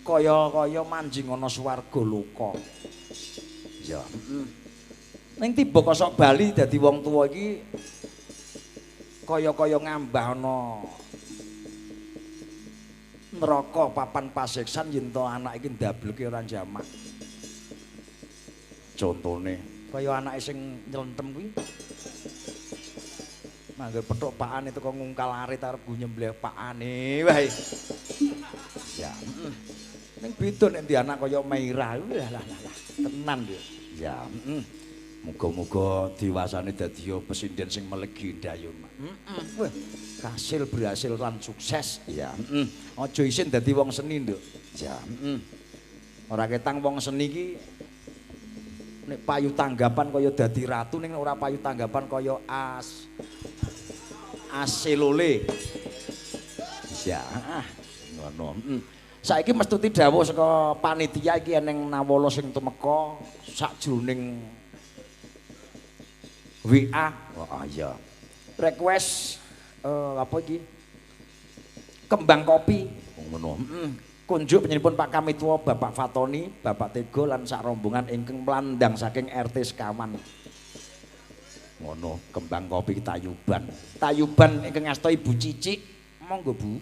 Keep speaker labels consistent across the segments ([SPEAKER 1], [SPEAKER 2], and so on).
[SPEAKER 1] kaya manjing ana swarga loka. Ya, ning tiba kosok Bali dadi wong tuwa iki kaya ngambah ana neraka papan pasiksan yen to anak iki ndableke ora jamak. Contone kaya anake sing nylentem kuwi. Mangger pethuk pakane teko ngungkal arit arep nyembelih pakane wae. Ya, ning beda nek ndi anak kaya Meira. Lah tenan yo. Ya, muga-muga diwasane dadi presiden sing melegenda yo, Mak. Wah, kasil berhasil lan sukses. Ya, aja isin dadi wong seni, Nduk. Ya, ora ketang wong seni iki nek payu tanggapan kaya dadi ratu ning ora payu tanggapan kaya aselole. Ya, ngono. Saiki mestuti dawuh saka panitia iki eneng nawala sing tumeka sakjroning WA. Oh iya. Request apa iki? Kembang kopi. Ngono. Kunjuk penyinipun Pak Kamitwa, Bapak Fatoni, Bapak Tego lan sak rombongan ingkang mlandang saking RT Sekaman. Ngono, kembang kopi Tayuban. Tayuban ingkang ngasta Ibu Cicik. Monggo, Bu.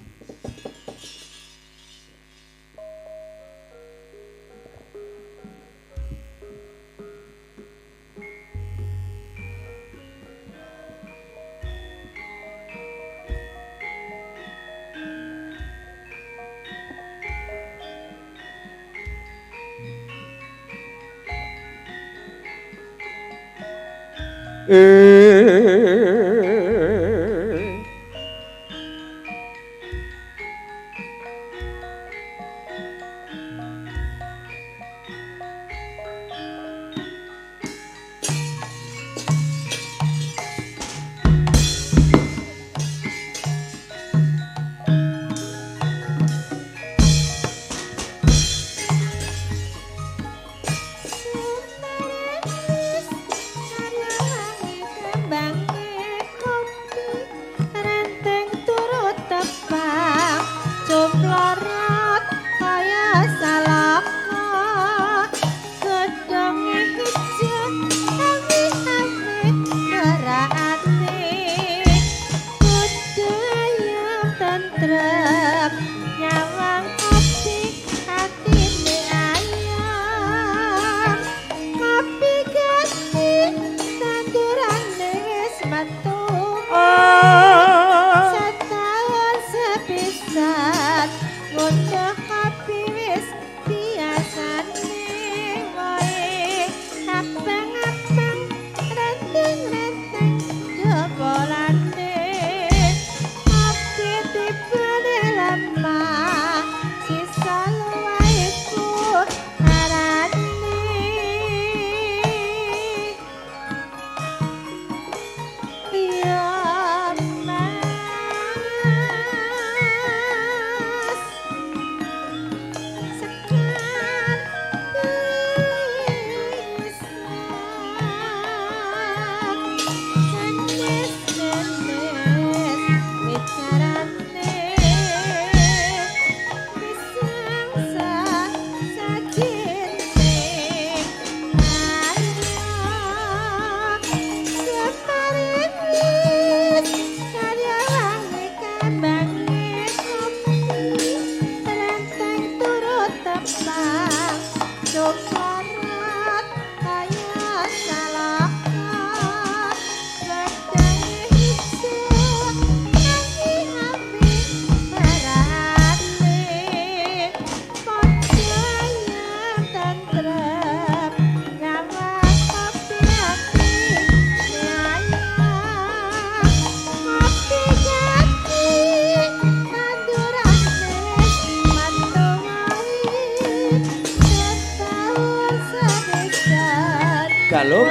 [SPEAKER 1] Galo.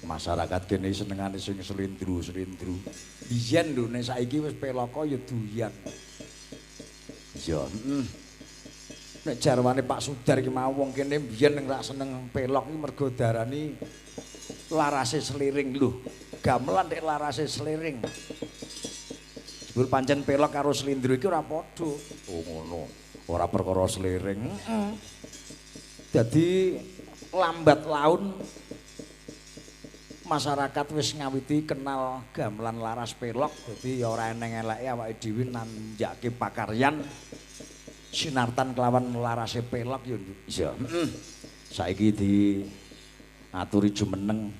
[SPEAKER 1] Masyarakat kene senengane sing slendru-slendru. Biyen lho nek saiki wis pelaka ya doyan. Ya, nek jarwane Pak Sudar iki mau wong kene biyen nek seneng pelok iki mergo darani larase sliring lho. Gamelan nek larase sliring. Jebul pancen pelok karo slendru iki ora padha. Oh ngono. Ora perkara sliring. Dadi lambat laun masyarakat wis ngawiti kenal gamelan laras pelok dadi ya ora eneng eleke awake dhewe nanjake pakaryan sinartan kelawan larase pelok ya iya saiki diaturi jumeneng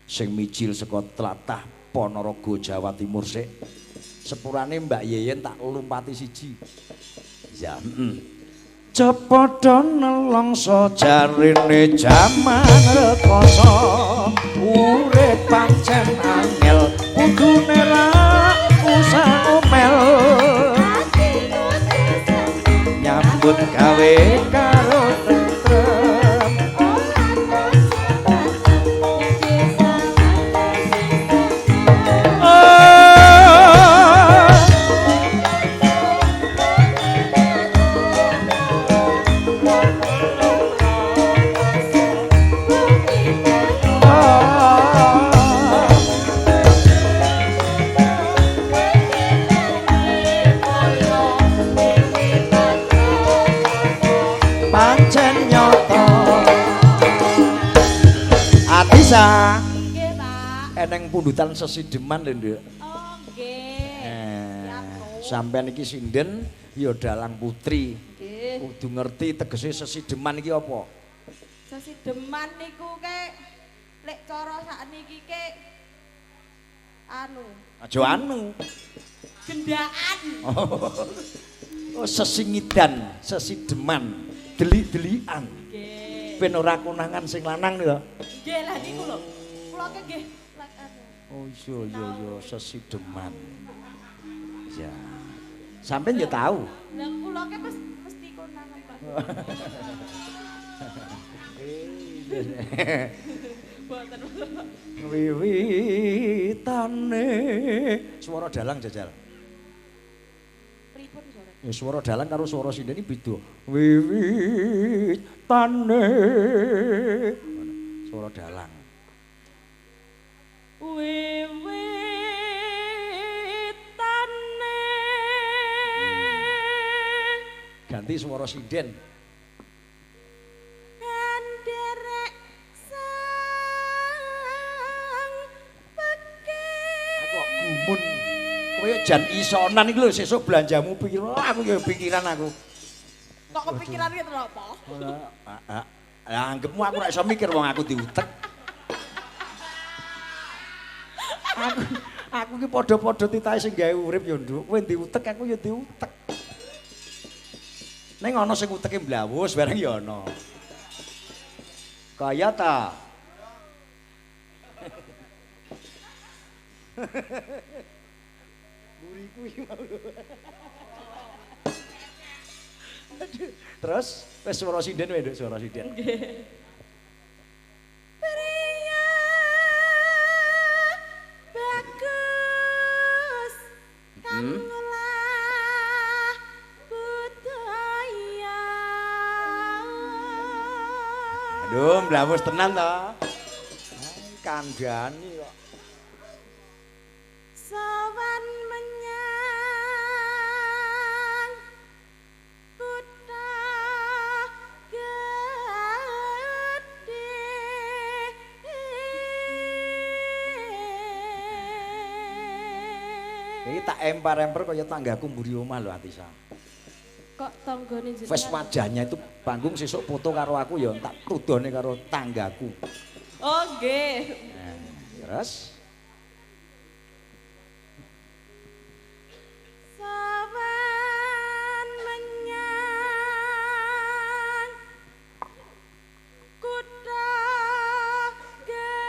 [SPEAKER 1] sing mijil saka tlatah Ponorogo Jawa Timur sik sepurane Mbak Yeyen tak lumpati siji ya Cepada nelongso jarine jaman rekoso urip pancen angel kudune ra usah omel nyambut gawe karo tentrem Bisa. Nggih, Pak. Eneng pundutan sesideman lho, Nduk.
[SPEAKER 2] Oh, nggih.
[SPEAKER 1] Sampeyan iki sinden ya dalang putri.
[SPEAKER 2] Nggih.
[SPEAKER 1] Kudu ngerti tegese sesideman iki apa?
[SPEAKER 2] Sesideman niku ke lek cara sakniki ke anu.
[SPEAKER 1] Aja anu.
[SPEAKER 2] Gendaan.
[SPEAKER 1] Oh, sesingidan, sesideman, delik-delikan. Ben ora konangan sing lanang ya.
[SPEAKER 2] Nggih lah niku lho. Kula ke nggih lek anu.
[SPEAKER 1] Oh iya sesideman. Ya. Sampeyan ya tahu.
[SPEAKER 2] Lah kula ke mesti konangan, Pak. Boten.
[SPEAKER 1] Wiwitane swara dalang jajal.
[SPEAKER 2] Pripun sore?
[SPEAKER 1] Ya swara dalang karo swara sinden iki beda. Wiwitane swara dalang.
[SPEAKER 2] Wiwitane
[SPEAKER 1] ganti swara sinden.
[SPEAKER 2] Kanderek sang pekeh.
[SPEAKER 1] Aku kok gumun. Kowe jan isonan iki lho sesuk belanjamu piro? Aku ya pikiran aku.
[SPEAKER 2] Kok kepikiran gitu lho apa?
[SPEAKER 1] Lah anggapmu aku ora iso mikir wong aku diutek. Aku ki padha-padha titahe sing gawe urip ya, Nduk. Kowe diutek aku ya diutek. Ning ana sing uteke mblawus bareng ya ana. Kaya ta. Buriku iki mau. Terus wis swara sinden wae, Nduk, swara sinden.
[SPEAKER 2] Nggih. Bagus. Kangelah budaya.
[SPEAKER 1] Aduh, mblawus tenan to. Kandhani kok.
[SPEAKER 2] Sowan menyang kutha gedhe.
[SPEAKER 1] Iki tak empar-emper kaya tanggaku mburi omah lho Atisa.
[SPEAKER 2] Kok tanggane jenengan?
[SPEAKER 1] Wes wajahnya itu panggung sesuk foto karo aku ya tak tudone karo tanggaku.
[SPEAKER 2] Oh nggih.
[SPEAKER 1] Terus
[SPEAKER 2] Sawan menyang kutha gedhe.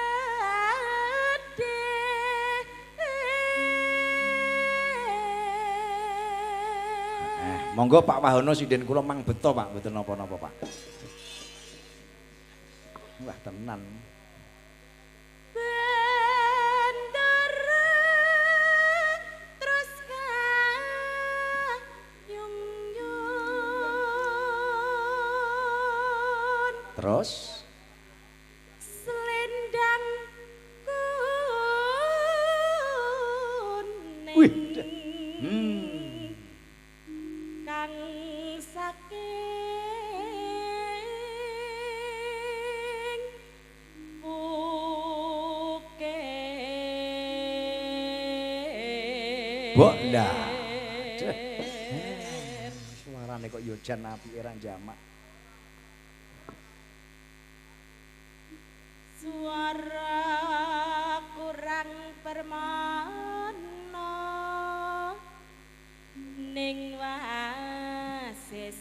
[SPEAKER 1] monggo Pak Wahono sinden kula mang beto Pak, mboten napa-napa Pak. Wah tenan. Terus
[SPEAKER 2] selendang kuning.
[SPEAKER 1] Wih.
[SPEAKER 2] Kang saking
[SPEAKER 1] Mbok ndak. Suarane kok yo jan apike ra jamak.
[SPEAKER 2] Suara kurang permana ning wasis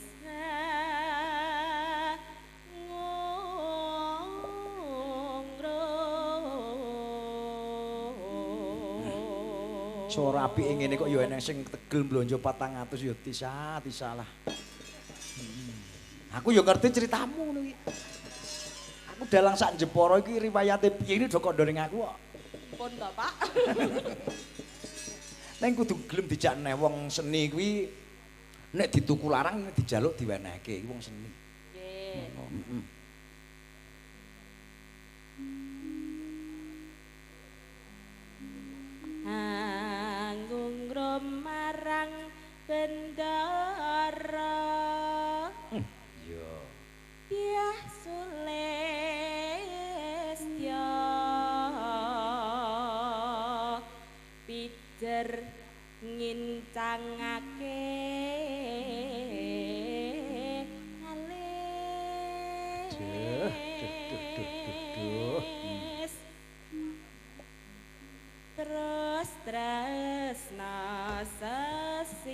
[SPEAKER 1] Suara apike ngene kok yo eneng sing tegel blonjo 400 yo tisalah. Aku yo ngerti ceritamu ngono iki. Aku dalang sak Jepara iki riwayate piye iki do kandha ning aku kok.
[SPEAKER 2] Pun to, Pak.
[SPEAKER 1] Neng kudu gelem dijak neh wong seni kuwi nek dituku larang nek dijaluk diwenehke iki wong seni. Nggih.
[SPEAKER 2] Anggung marang bendara.
[SPEAKER 1] Iya.
[SPEAKER 2] Diah Sulestya pijer ngincangake alis terus tresna sesideman.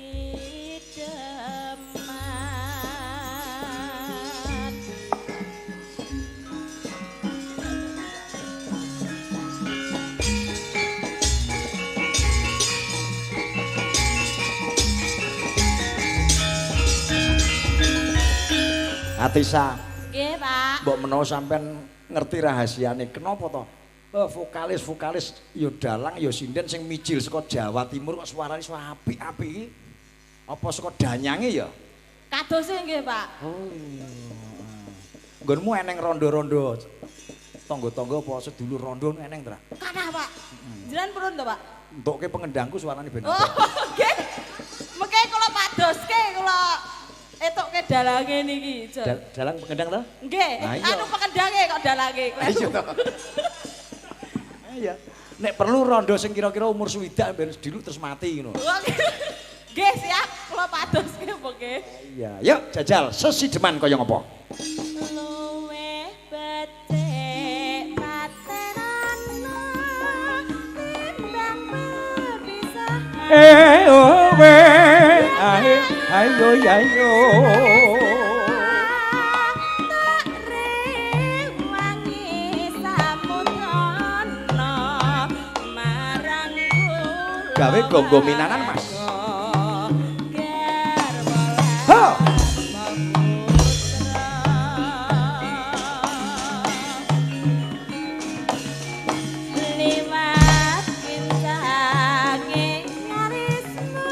[SPEAKER 1] Atisa.
[SPEAKER 2] Nggih, Pak.
[SPEAKER 1] Mbok menawa sampean ngerti rahasiane kenapa to? Vokalis ya dalang ya sinden sing mijil saka Jawa Timur kok suarane iso apik-apik iki. Apa saka danyange ya?
[SPEAKER 2] Kadose nggih, Pak.
[SPEAKER 1] Oh. Nggonmu eneng rondo-rondo. Tangga-tangga apa sedulur rondo eneng ta?
[SPEAKER 2] Kathah, Pak. Jenengan purun to, Pak?
[SPEAKER 1] Entuke pengendangku suarane ben
[SPEAKER 2] Oh, nggih. Mengke kula padoske kula etuke dalange niki, Jon.
[SPEAKER 1] Dalang pengendang to?
[SPEAKER 2] Nggih, anu pengendange kok dalange.
[SPEAKER 1] Iya to. Iya. Nek perlu rondo sing kira-kira umur swidak ben diluk terus mati ngono.
[SPEAKER 2] Nggih, siap. Kula padoske mengke.
[SPEAKER 1] Iya, yuk jajal sesideman kaya ngopo?
[SPEAKER 2] Luweh becik paterana timbang berpisahan.
[SPEAKER 1] Ayo ayo.
[SPEAKER 2] Tak rewangi samutono marang kula.
[SPEAKER 1] Gawe gonggo minanan, Mas.
[SPEAKER 2] Ho!
[SPEAKER 1] Ho!
[SPEAKER 2] Liwat kincange nyarismu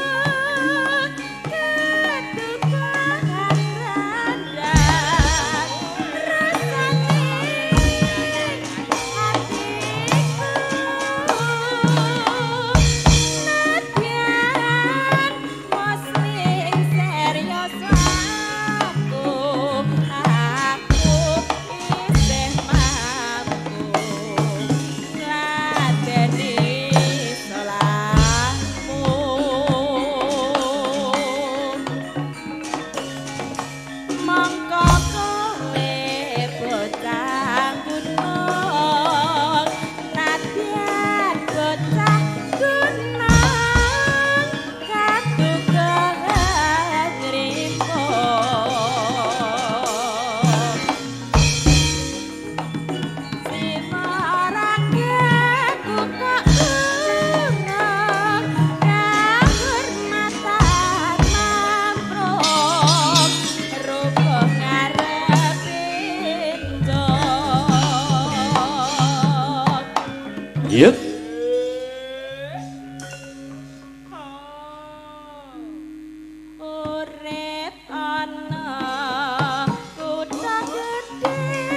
[SPEAKER 2] kedukaan randang rasane hatiku nadyan mosling serius aku isih mampu ngladeni salahmu. Mangka kowe bocah gunung nadyan bocah gunung katukelan ngrimpung simarake ku kok urung kahormatan mamprong rupa ngarepin njong.
[SPEAKER 1] Yut.
[SPEAKER 2] Urip ana kutha gedhe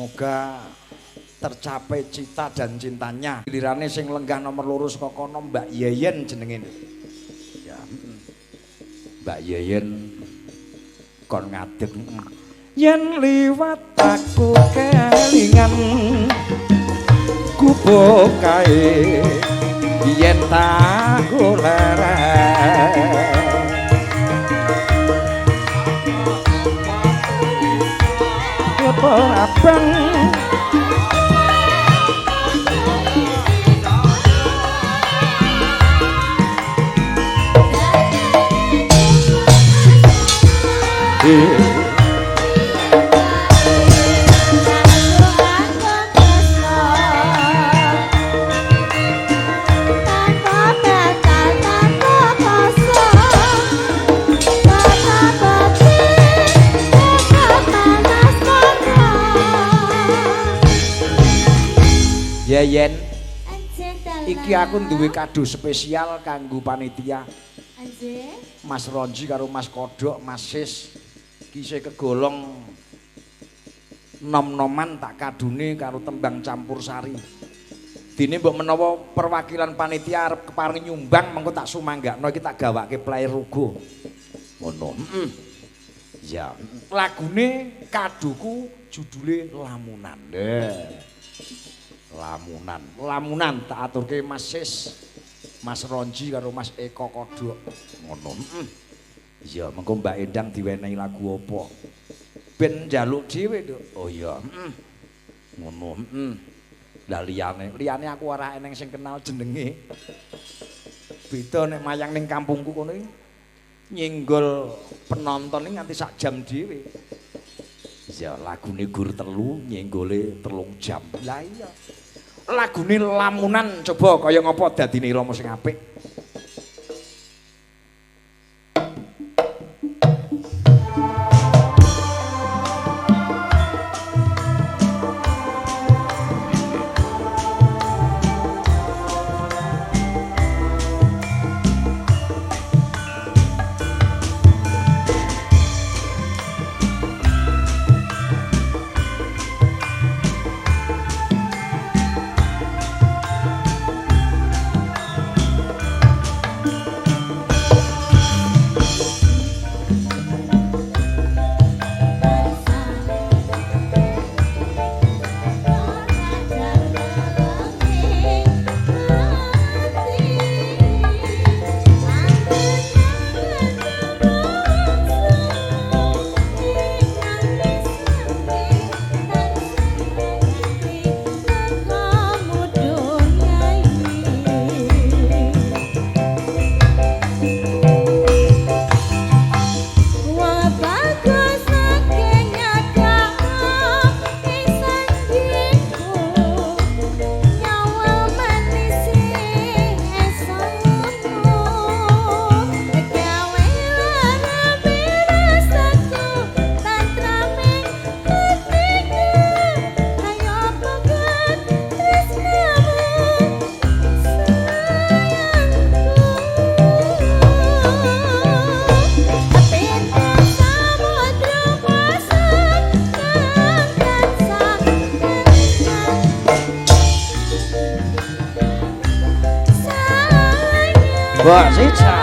[SPEAKER 1] semoga tercapai cita dan cintanya. Gilirane sing lenggah nomor loro saka kono Mbak Yeyen jenenge. Ya, Mbak Yeyen kon ngadeg. Yen liwat aku kelingan kupo kae yen tak golek apa abang Yeyen, iki aku duwe kado spesial kanggo panitia. Mas Ronji karo Mas Kodok, Mas Sis, kisih kegolong nom-noman tak kadune karo tembang campursari. Dene mbok menawa perwakilan panitia arep keparing nyumbang mengko tak sumanggakno iki tak gawake player rugo. Ngono. Ya, lagune kadoku judule Lamunan. Lamunan tak aturke Mas Sis, Mas Ronji karo Mas Eko Kodok. Ngono. Iya, mengko Mbak Endang diwenehi lagu apa? Ben njaluk dhewe, Nduk. Oh iya. Ngono. Lah liyane aku ora eneng sing kenal jenenge. Beda nek mayang ning kampungku kono iki nyenggol penonton nganti sak jam dhewe. Ya lagune Gur telu nyenggole 3 jam. Lah iya. Lagune Lamunan coba kaya ngapa dadine irama sing apik. Mbak Sica.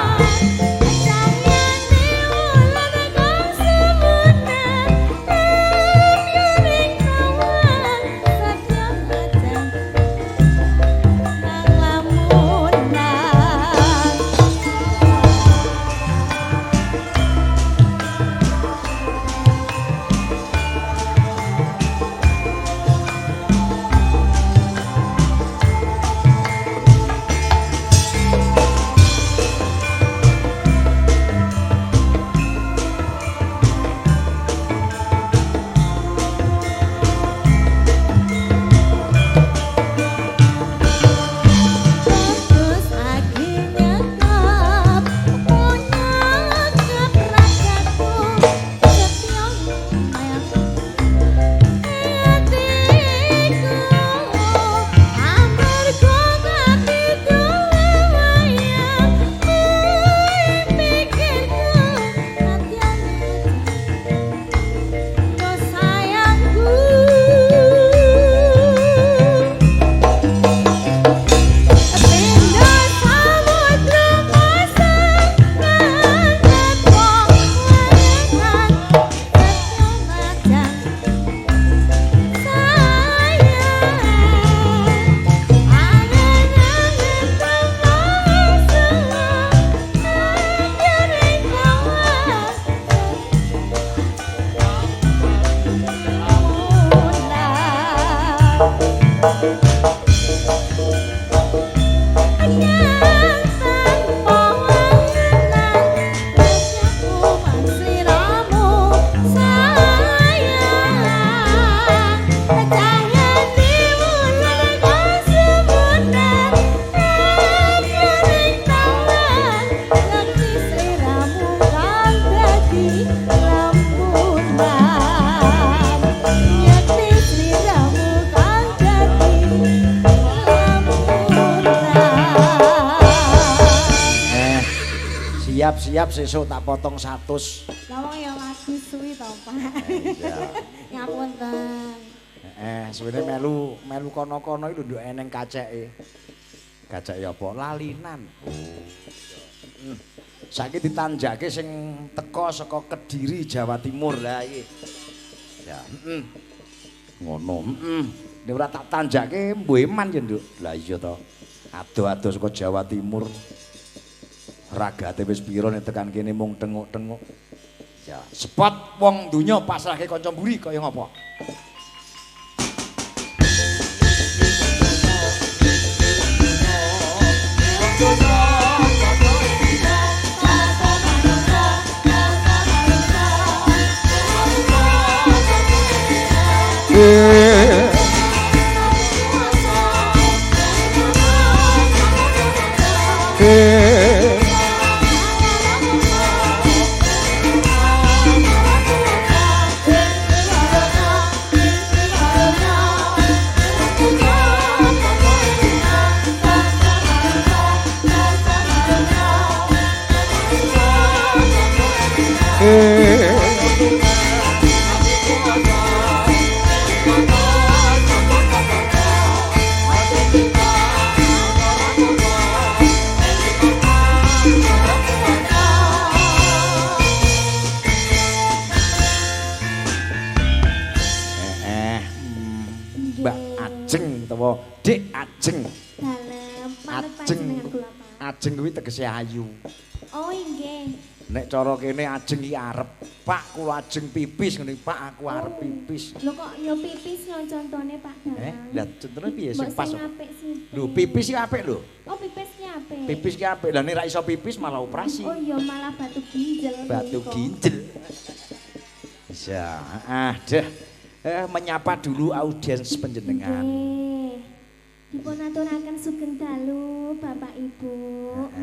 [SPEAKER 1] Siap-siap sesuk tak potong 100.
[SPEAKER 2] Lah wong ya lagi suwi to, Pak.
[SPEAKER 1] Iya.
[SPEAKER 2] Ngapunten.
[SPEAKER 1] Suwene melu kono-kono iki lho nduk eneng kaceke. Kaceke apa? Lalinan. Oh. Saiki ditanjake sing teko saka Kediri Jawa Timur lah iki. Ya, ngono. Nek ora tak tanjake mbuh eman ya, Nduk. Lah iya to. Ado-ado saka Jawa Timur. Ragate wis pira nek tekan kene mung tenguk-tenguk. Ya, spot wong donya pasrahke kanca mburi kaya ngapa? Mbak Ajeng utawa Dik Ajeng.
[SPEAKER 2] Dalem, manut
[SPEAKER 1] Ajeng.
[SPEAKER 2] panjenengan kula, Pak.
[SPEAKER 1] Ajeng kuwi tegese ayu.
[SPEAKER 2] Oh, inggih.
[SPEAKER 1] Nek cara kene ajeng iki arep, Pak kula ajeng pipis ngene, Pak aku arep pipis.
[SPEAKER 2] Lho kok ya pipis lho contone Pak Dalang.
[SPEAKER 1] Lah contone piye sing pas?
[SPEAKER 2] Sing apik sih.
[SPEAKER 1] Lho pipis iki apik lho.
[SPEAKER 2] Oh, pipisnya apik.
[SPEAKER 1] Pipis ki apik. Lah nek ra iso pipis malah operasi.
[SPEAKER 2] Oh iya malah batu ginjal.
[SPEAKER 1] Batu
[SPEAKER 2] niku.
[SPEAKER 1] ginjal. Bisa. Deh. Menyapa dulu audiens panjenengan.
[SPEAKER 2] Nggih. Dipun aturaken sugeng dalu Bapak Ibu,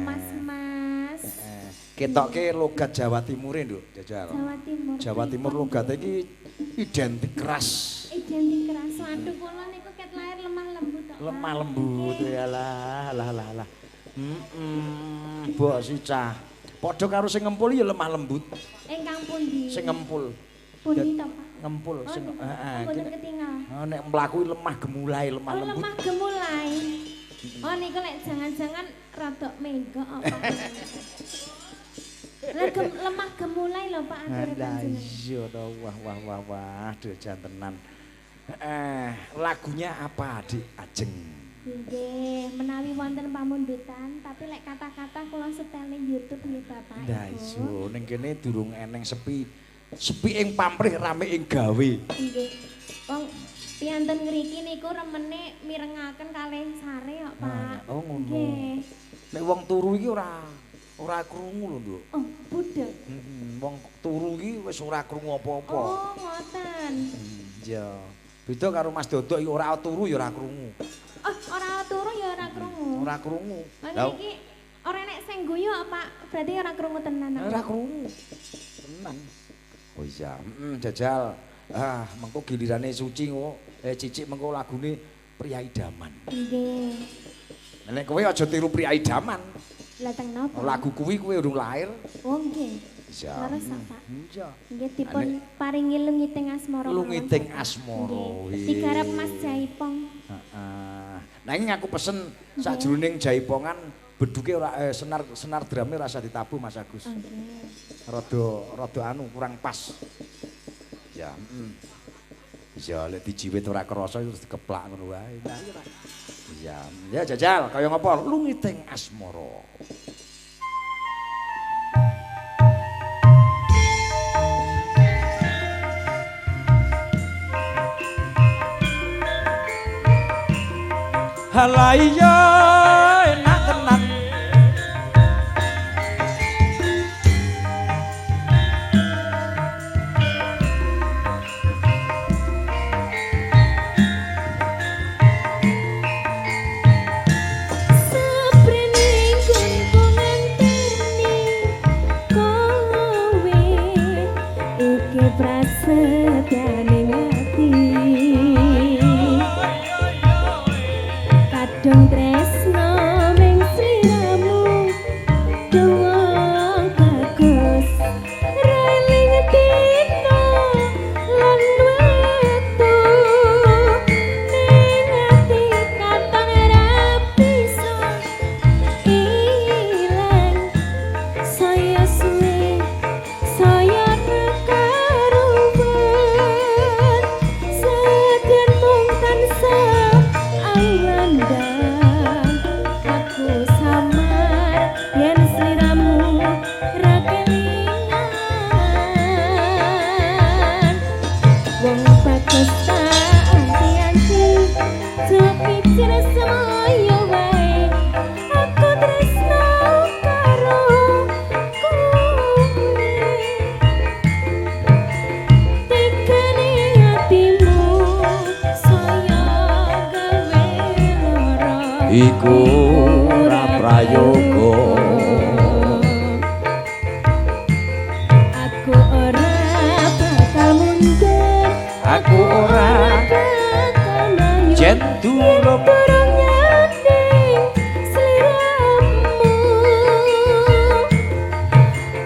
[SPEAKER 2] Mas-mas.
[SPEAKER 1] Ketoke logat Jawa Timure, Nduk, Jajal.
[SPEAKER 2] Jawa Timur.
[SPEAKER 1] Jawa Timur logate iki identik keras.
[SPEAKER 2] Identik keras. Waduh kula niku ket lahir lemah lembut kok. Pak.
[SPEAKER 1] Lemah lembut ya lah. Mbok si cah. Padha karo sing ngempul ya lemah lembut.
[SPEAKER 2] Ingkang pundi?
[SPEAKER 1] Sing ngempul.
[SPEAKER 2] Pundi to, Pak?
[SPEAKER 1] Ngempul sing
[SPEAKER 2] Mboten ketinggal.
[SPEAKER 1] nek mlaku lemah gemulai, lemah lembut.
[SPEAKER 2] Lemah gemulai. Oh niku lek jangan-jangan rada menggok apa. Lemah gemulai lho Pak ature
[SPEAKER 1] Lah
[SPEAKER 2] panjenengan.
[SPEAKER 1] iya to, wah, aduh jantenan. Lagunya apa, Dik Ajeng?
[SPEAKER 2] Nggih, menawi wonten pamundutan, tapi lek kata-kata kula setel ning YouTube nggih Bapak.
[SPEAKER 1] Lah iya, ning kene durung eneng sepi. Sepi ing pamrih rame ing gawe.
[SPEAKER 2] Nggih. Wong piyanten ngriki niku remene mirengaken kalih sare kok, Pak.
[SPEAKER 1] Oh ngono.
[SPEAKER 2] Nggih.
[SPEAKER 1] Nek wong turu iki ora krungu lho, Nduk.
[SPEAKER 2] Oh, budal.
[SPEAKER 1] Wong turu iki wis ora krungu apa-apa.
[SPEAKER 2] Oh, ngoten.
[SPEAKER 1] Iya. Beda karo Mas Dodok iki ora turu ya ora krungu.
[SPEAKER 2] Oh, ora turu ya ora krungu.
[SPEAKER 1] Ora krungu.
[SPEAKER 2] Lah iki ora nek sing guyu Pak, berarti ora krungu tenan.
[SPEAKER 1] Ora krungu. Tenan. Oh iya, Jajal. Mengko gilirane Suci Cicik mengko lagune Pria Idaman.
[SPEAKER 2] Nggih.
[SPEAKER 1] Nek kowe aja tiru Pria Idaman.
[SPEAKER 2] Lah teng napa?
[SPEAKER 1] Lagu kuwi kowe urung lahir.
[SPEAKER 2] Oh nggih.
[SPEAKER 1] Iya.
[SPEAKER 2] Leres Pak.
[SPEAKER 1] Iya.
[SPEAKER 2] Nggih dipun paringi lungiting asmara.
[SPEAKER 1] Lungiting asmara.
[SPEAKER 2] Digarap Mas Jaipong.
[SPEAKER 1] Heeh. Nah ini aku pesen sakjroning jaipongan beduke ora senar drame rasa ditabuh Mas Agus. Rada anu kurang pas. Ya, iya lek dijiwit ora krasa terus dikeplak ngono wae. Nah iya. Ya Jajal kaya ngapa lungiting asmara. Halah iya enak tenan.
[SPEAKER 2] Prasetyaning ati kadung
[SPEAKER 1] iku ora prayoga
[SPEAKER 3] aku ora bakal mundur
[SPEAKER 1] aku ora
[SPEAKER 3] bakal mlayu
[SPEAKER 1] jen durung
[SPEAKER 3] durung nyanding sliramu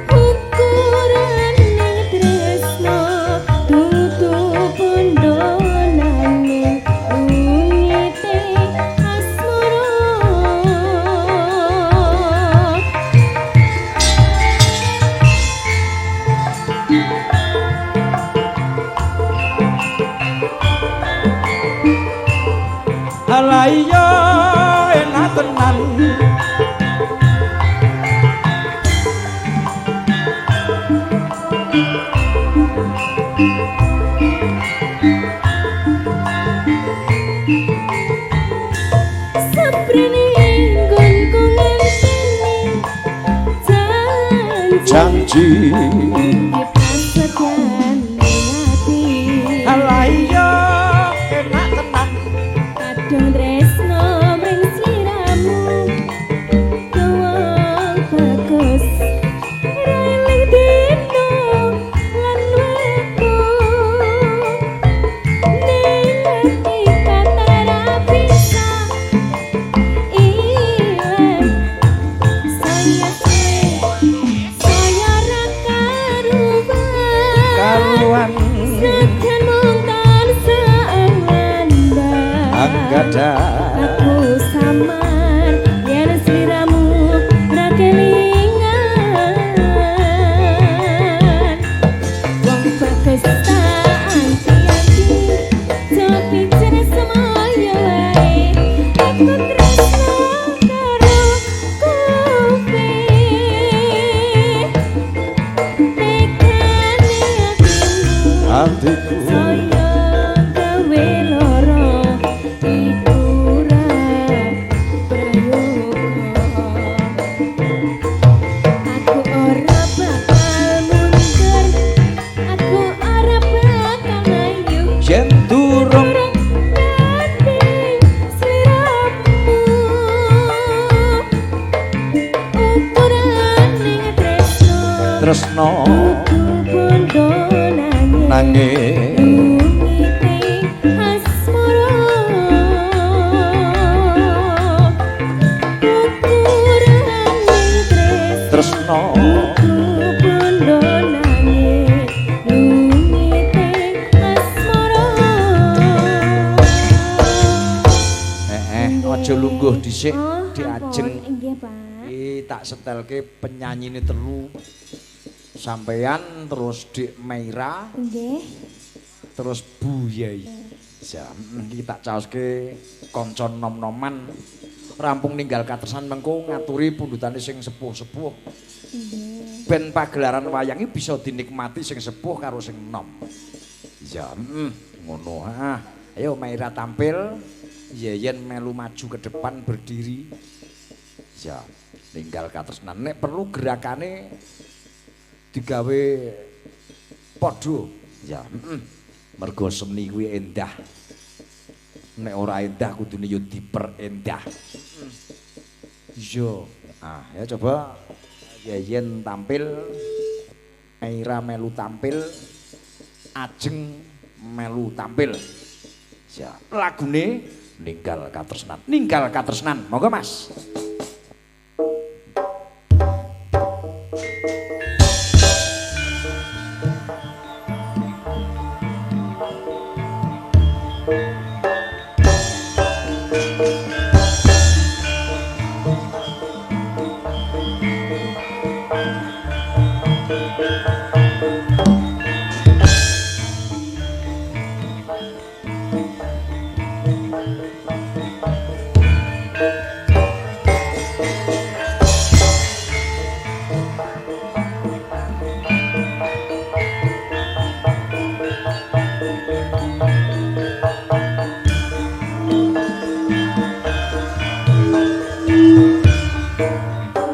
[SPEAKER 3] ukuran ning tresno dudu bondo nanging umite asmara
[SPEAKER 1] Alah iya enak tenan
[SPEAKER 3] sabrene nggonku ngenteni janji
[SPEAKER 1] janji
[SPEAKER 3] pasekan ati
[SPEAKER 1] Alah iya enak tenan
[SPEAKER 3] kadung tresno mring sliramu wong bagus reling dino lan wektu ning ati kata ra bisa ilang saya ra karuan
[SPEAKER 1] karuan
[SPEAKER 3] sejan mung tansah andang
[SPEAKER 1] anggada
[SPEAKER 3] aku samar yen sliramu ra kelingan wong bagus tak anti-anti tapi jenis semuanya wae aku tresno karo kowe tekane
[SPEAKER 1] hatiku
[SPEAKER 3] saya gawe loro iku ora prayoga aku ora bakal mundur aku ora bakal mlayu
[SPEAKER 1] jen durung
[SPEAKER 3] nganding sliramu ukuran ning tresno
[SPEAKER 1] tresno
[SPEAKER 3] bondo nanging
[SPEAKER 1] nanging
[SPEAKER 3] umite asmara ukuran ning
[SPEAKER 1] tresno
[SPEAKER 3] bondo nanging umite asmara
[SPEAKER 1] aja lungguh dhisik
[SPEAKER 3] Oh,
[SPEAKER 1] diajeng
[SPEAKER 3] ampun, inggih Pak
[SPEAKER 1] iki tak setelke penyanyine telu sampeyan terus Dik Meira
[SPEAKER 3] nggih
[SPEAKER 1] terus Bu Yai ya iki tak caoske kanca nom-noman rampung ninggal katresan mengko ngaturi pundhutane sing sepuh-sepuh
[SPEAKER 3] nggih
[SPEAKER 1] ben pagelaran wayang iki bisa dinikmati sing sepuh karo sing nom ya ngono ayo Meira tampil Yeyen melu maju ke depan berdiri ya ninggal katresnan nek perlu gerakane digawe padha ya mergo seni kuwi endah nek ora endah kudune yo diperendah yo ya coba Yeyen tampil Meira melu tampil Ajeng melu tampil ya lagune ninggal katresnan monggo Mas.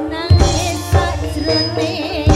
[SPEAKER 3] nangis sajroning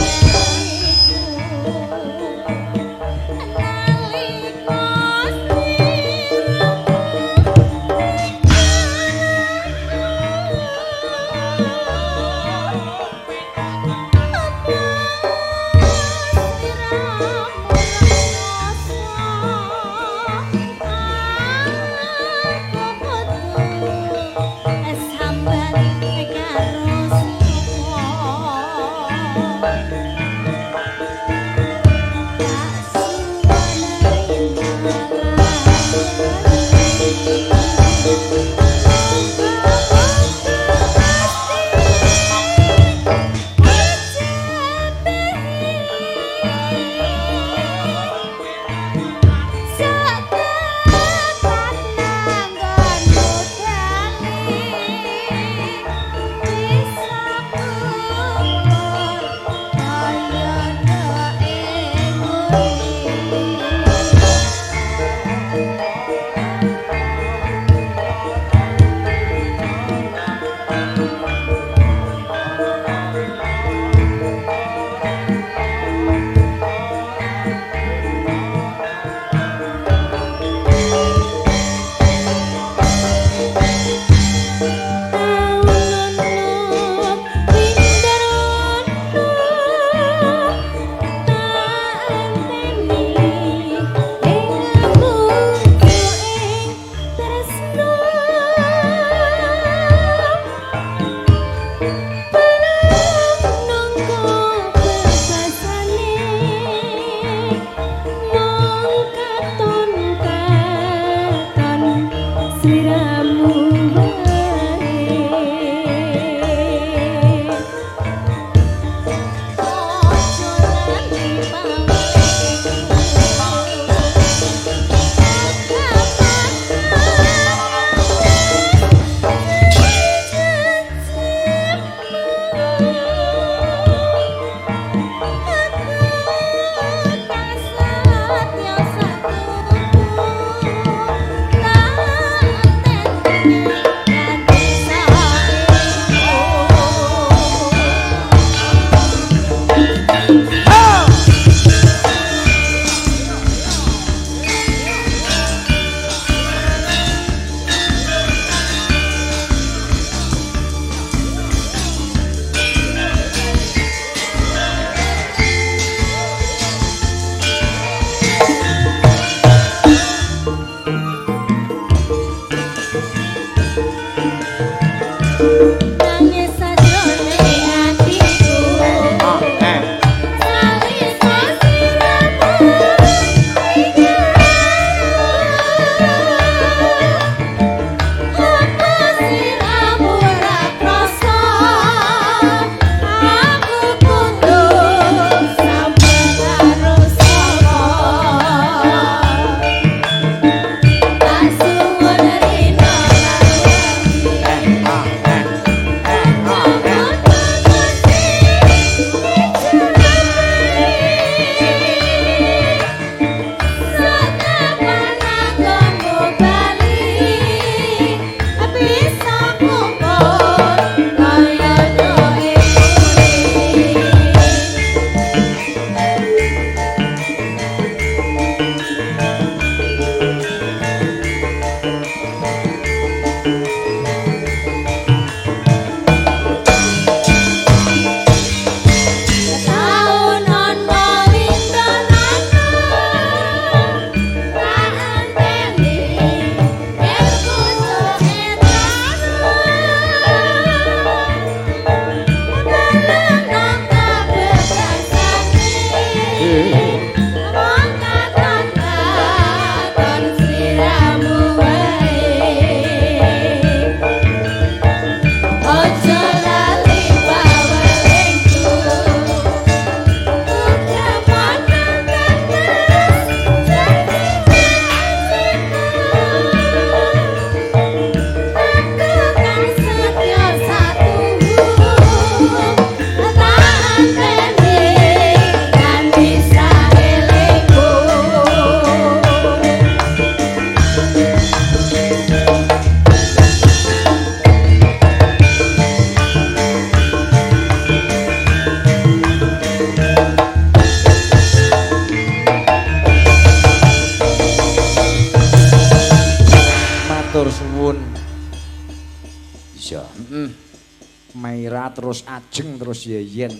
[SPEAKER 1] Maira terus Ajeng terus Yeyen.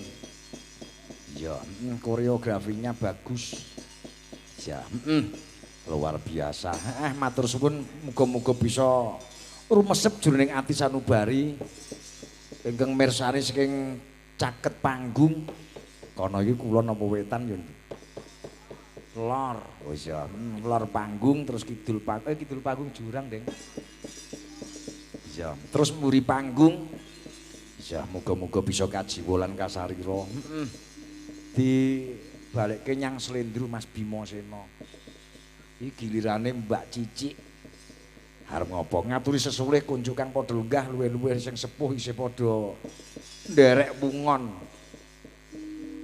[SPEAKER 1] Ya, koreografinya bagus. Ya, luar biasa. Matur suwun muga-muga bisa rumesep jroning ati sanubari ingkang mirsani saking caket panggung Kono iki kulon apa wetan yo? Lor. Wis ya, lor panggung terus kidul panggung jurang, Deng. Ya, terus mburi panggung. Ya, muga-muga bisa kajiwolan kasarira. Heeh. Di balikke nyang Slendro Mas Bima Sena. Iki gilirane Mbak Cicik. Arep ngopo? Ngaturi sesulih konco kang padha lenggah luwih-luwih sing sepuh isih padha nderek wungon.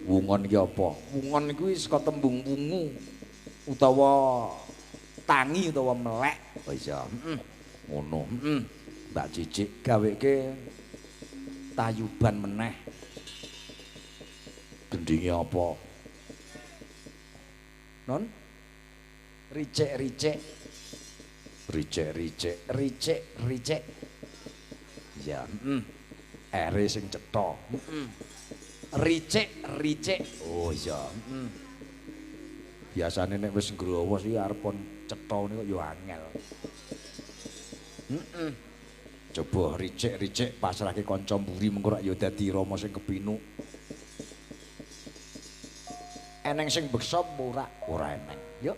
[SPEAKER 1] Wungon iki apa? Wungon iku saka tembung wungu utawa tangi utawa melek. Oh iya, heeh. Ngono, heeh. Mbak Cicik gaweke tayuban meneh. Gendinge apa? Non? Ricik-ricik. Ricik-ricik. Ya, heeh. Ere sing cetha. Heeh. Ricik. Oh iya, heeh. Biasane nek wis ngrowo sih arep pon cetha niku ya angel. Heeh. Coba ricik pasrahke kanca mburi mengko rak ya dadi rama sing kepinuk. Eneng sing beksa ora eneng. Yuk.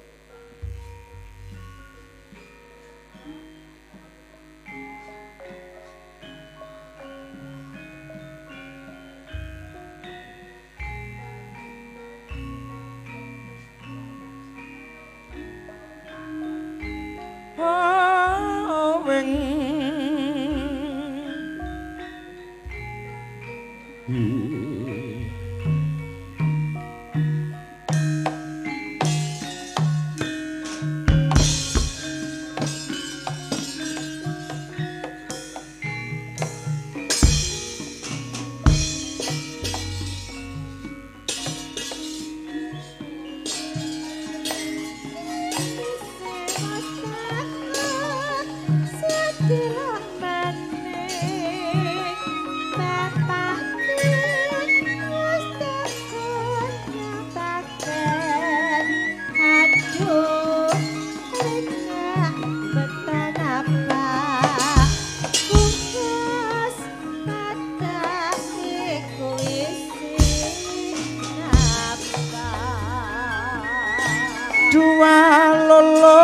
[SPEAKER 1] Dua lolo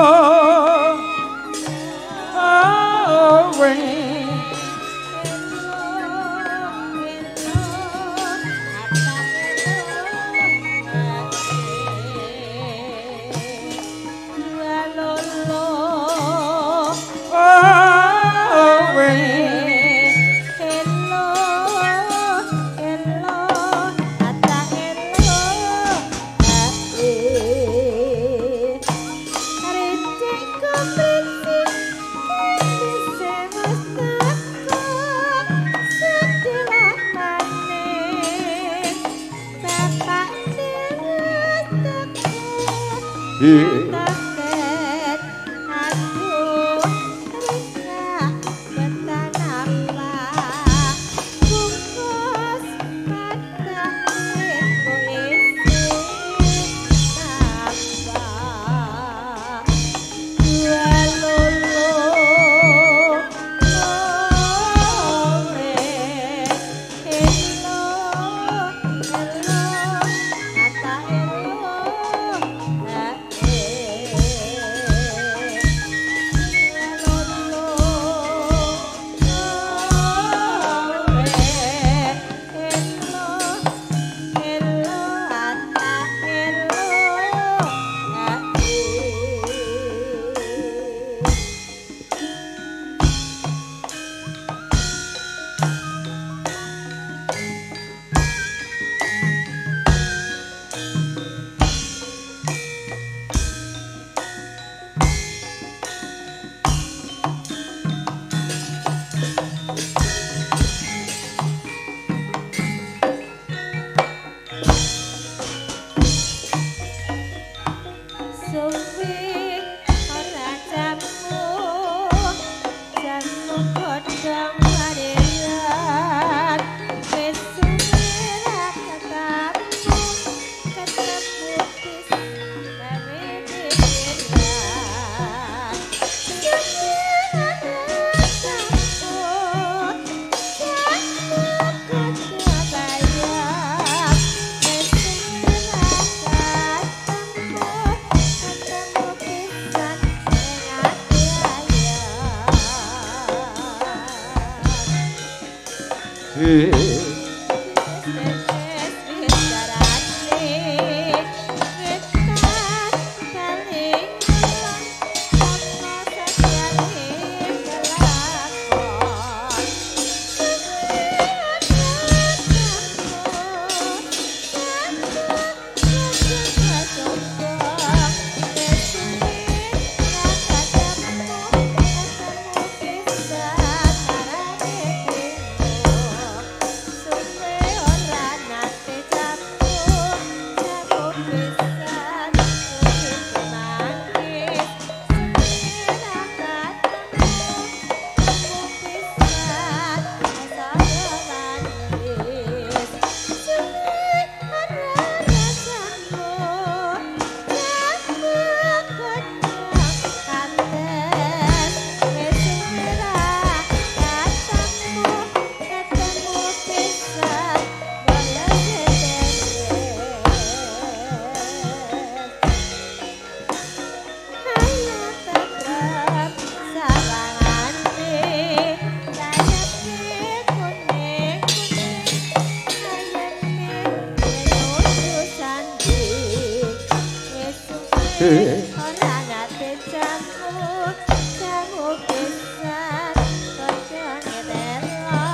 [SPEAKER 3] ora ngate jamu jamu pisan kocone telo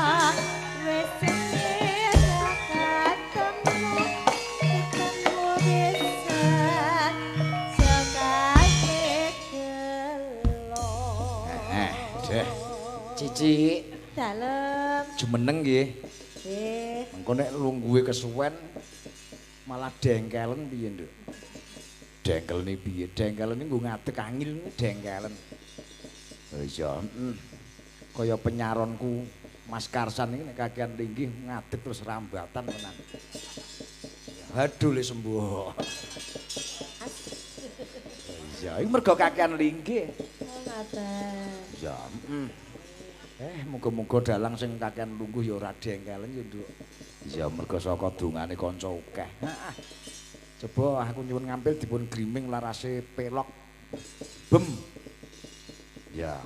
[SPEAKER 3] wis ketemu pisan sakake gelo
[SPEAKER 1] Deh. Cici.
[SPEAKER 3] dalem
[SPEAKER 1] Jumeneng nggih.
[SPEAKER 3] nggih
[SPEAKER 1] Engko nek lungguhe kesuwen malah dengkelen piye, Nduk? Dengkelne piye? Dengkelen nggo ngadeg angil dengkelen. Oh iya, kaya penyaronku Mas Karsan iki nek kakean linggih ngadeg terus rambatan tenan. Aduh le sembuh. Iya, iki mergo kakean linggih.
[SPEAKER 3] ngaten
[SPEAKER 1] Ya, muga-muga dalang sing kakean lungguh ya ora dengkelen ya, Nduk. Ya mergo saka dongane kanca akeh. Heeh. Coba aku nyuwun ngampil dipun griming larase pelok. Bem. Ya,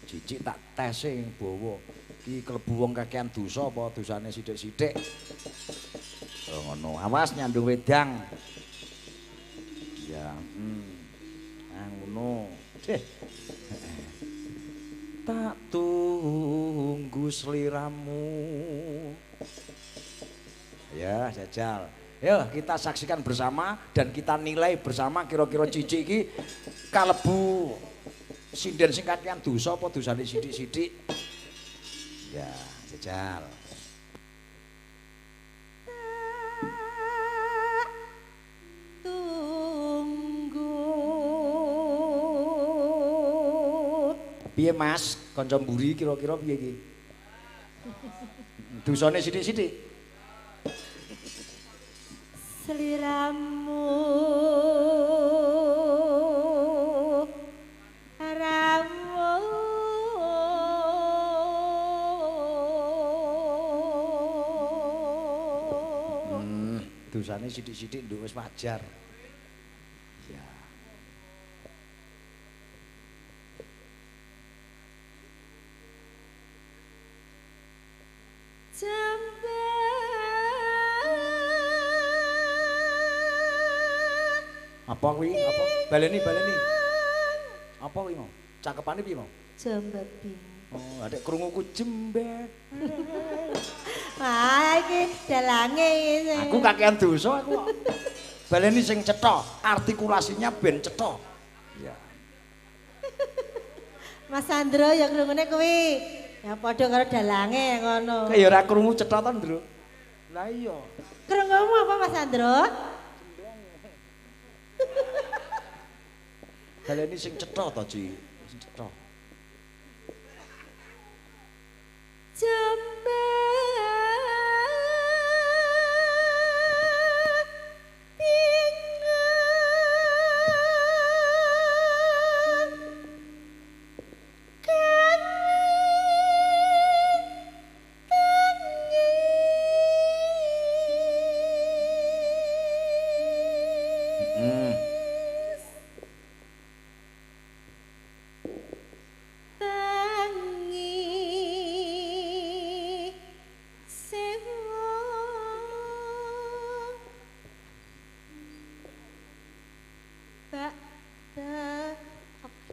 [SPEAKER 1] Cicik tak tese bawa. Iki klebu wong kakean dosa apa dosane sithik-sithik. Oh ngono. Awas nyandung wedang. Ya, ngono. Deh. Tak tunggu seliramu. Ya, jajal. Yuk kita saksikan bersama dan kita nilai bersama kira-kira Cici iki kalebu sinden sing kakean dosa apa dosane sithik-sithik. Ya, jajal. Piye Mas, kanca mburi kira-kira piye iki? Dosane sithik-sithik.
[SPEAKER 3] Seliramu ramu
[SPEAKER 1] Dosane sithik-sithik nduk wis wajar. Ya. Apa kuwi? Apa? Baleni. Apa kuwi mau? Cakepane piye mau?
[SPEAKER 3] jembebing.
[SPEAKER 1] Oh, adek krunguku jembek.
[SPEAKER 3] Wah, iki dalange iki.
[SPEAKER 1] Aku kakean dosa aku. Baleni sing cetha, artikulasinya ben cetha. Ya.
[SPEAKER 3] Mas Sandro ya krungune kuwi. Ya padha karo dalange ngono.
[SPEAKER 1] Kayak ora krungu cetha to, Ndro. Lah iya.
[SPEAKER 3] Krungumu apa Mas Sandro?
[SPEAKER 1] Baleni sing cetha to, Ci. Sing cetha.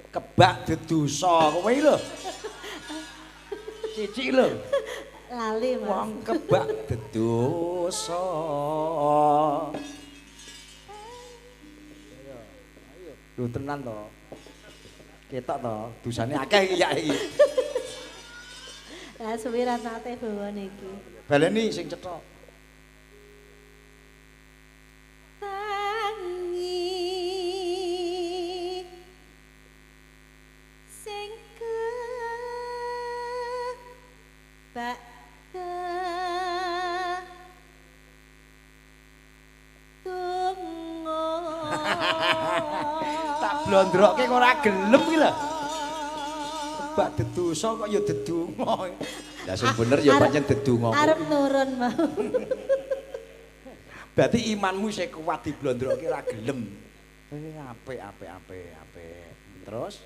[SPEAKER 1] Kebak dedosa kowe lho. Cici lho.
[SPEAKER 3] Lali Mas.
[SPEAKER 1] Wong kebak dedosa. Lho tenan to. Ketok to, dosane akeh iki ya iki.
[SPEAKER 3] Lah suwi rasane bawa niki.
[SPEAKER 1] Baleni sing cetha. Blondroke kok ora gelem iki lho. Kebak dedosa kok ya dedonga. Lah sing bener ya pancen dedonga.
[SPEAKER 3] Arep nurun mau.
[SPEAKER 1] Berarti imanmu sing kuat diblondroke ora gelem. Apik. Terus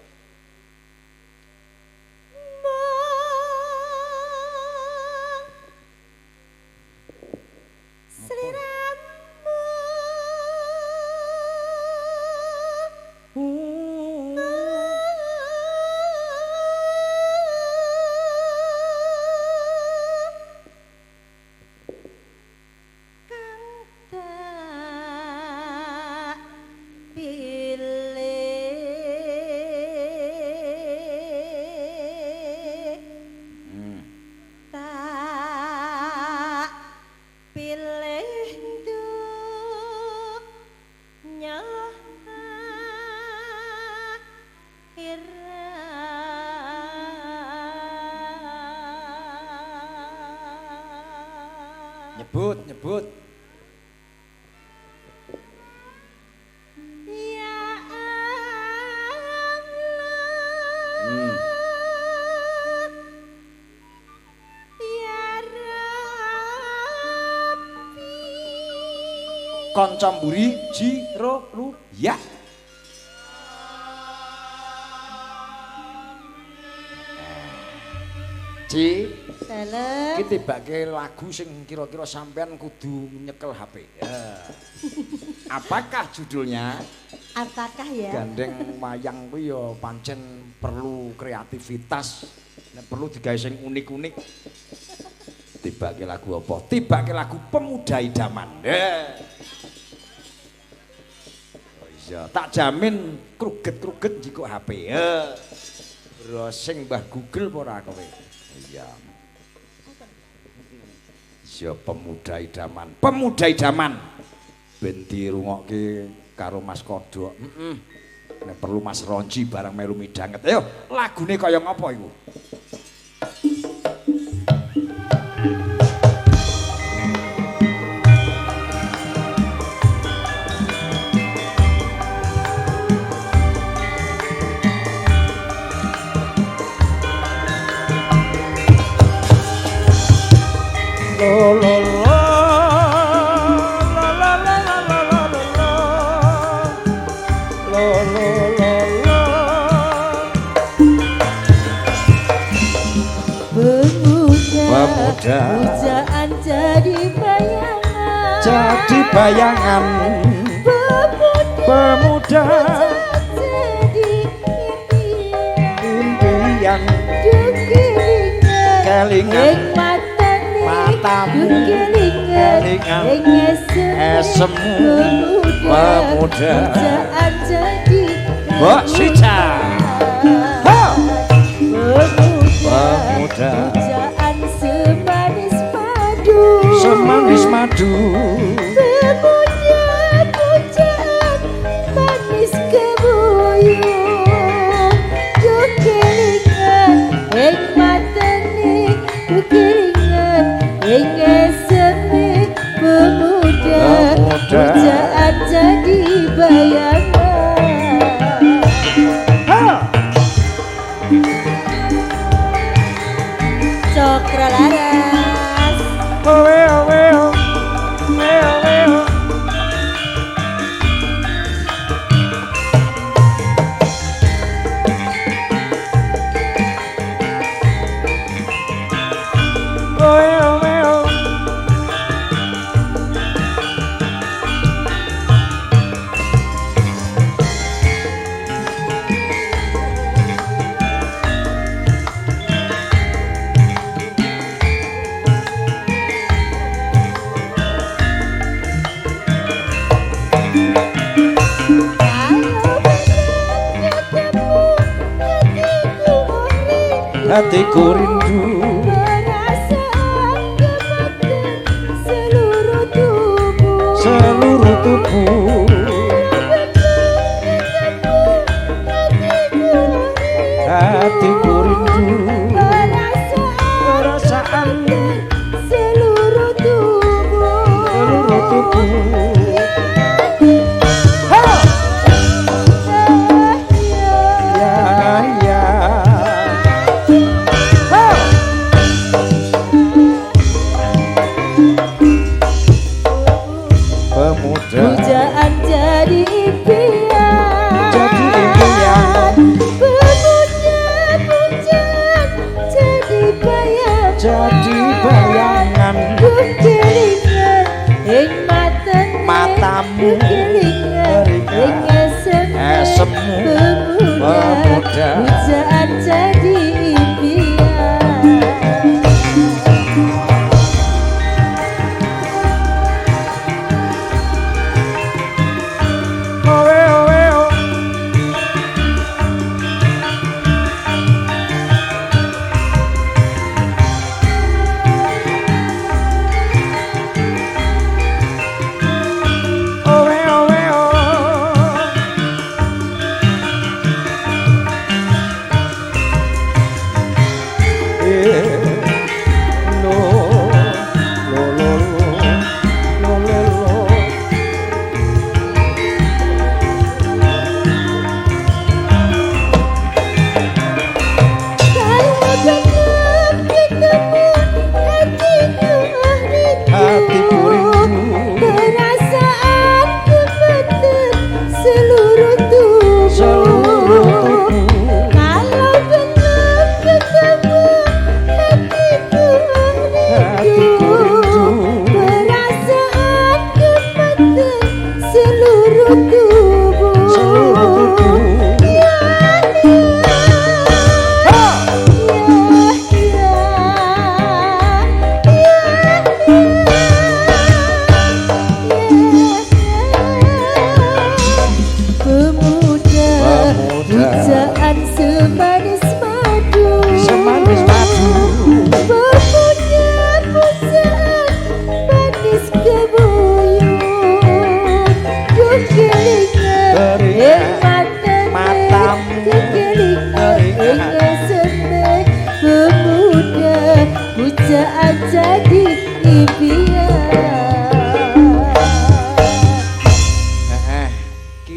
[SPEAKER 3] tak pilih tak pilih dunya
[SPEAKER 1] nyebut
[SPEAKER 3] ya
[SPEAKER 1] hmm.
[SPEAKER 3] ya Rabbi
[SPEAKER 1] kanca mburi jiro ruya Ci
[SPEAKER 3] Dalam
[SPEAKER 1] iki tibake lagu sing kira-kira sampean kudu nyekel HP. Ya. Apakah judulnya?
[SPEAKER 3] apakah ya?
[SPEAKER 1] Gandeng wayang kuwi ya pancen perlu kreativitas, nek perlu digawe sing unik-unik. Tibake lagu apa? Tibake lagu Pemuda Idaman. Oh iya, tak jamin kruget-kruget njiko HP. Terus sing Mbah Google apa ora kowe? Iya. Ya Pemuda Idaman. Pemuda Idaman. Ben dirungokke karo Mas Kodok. Nek perlu Mas Ronji bareng melu midanget. Ayo, lagune kaya ngapa iku? Lo lo lo la la la la la la la lo lo lo lo
[SPEAKER 3] Pemuda pujaan jadi
[SPEAKER 1] bayangan pemuda
[SPEAKER 3] jadi
[SPEAKER 1] impian
[SPEAKER 3] kelingan
[SPEAKER 1] kelingan
[SPEAKER 3] matamu
[SPEAKER 1] matamu
[SPEAKER 3] kelingan
[SPEAKER 1] esemu pemuda
[SPEAKER 3] pujaan jadi
[SPEAKER 1] Mbok Sica pemuda
[SPEAKER 3] pujaan semanis madu
[SPEAKER 1] semanis madu
[SPEAKER 3] pemuda pujaan manis kebuyung kelingan ing matane kelingan ing eseme pemuda pujaan jadi bayangan Cokro laras
[SPEAKER 1] hatiku rindu
[SPEAKER 3] perasaan gemetar seluruh tubuh
[SPEAKER 1] seluruh tubuh hatiku rindu perasaan
[SPEAKER 3] seluruh tubuh
[SPEAKER 1] seluruh tubuh ya ya pemuda
[SPEAKER 3] pujaan jadi impian
[SPEAKER 1] Jadi impian.
[SPEAKER 3] pemuda pujaan jadi bayangan
[SPEAKER 1] jadi bayangan
[SPEAKER 3] kelingan ing
[SPEAKER 1] Matamu
[SPEAKER 3] kelingan ing
[SPEAKER 1] esemu
[SPEAKER 3] pemuda
[SPEAKER 1] pemuda
[SPEAKER 3] pujaan jadi impian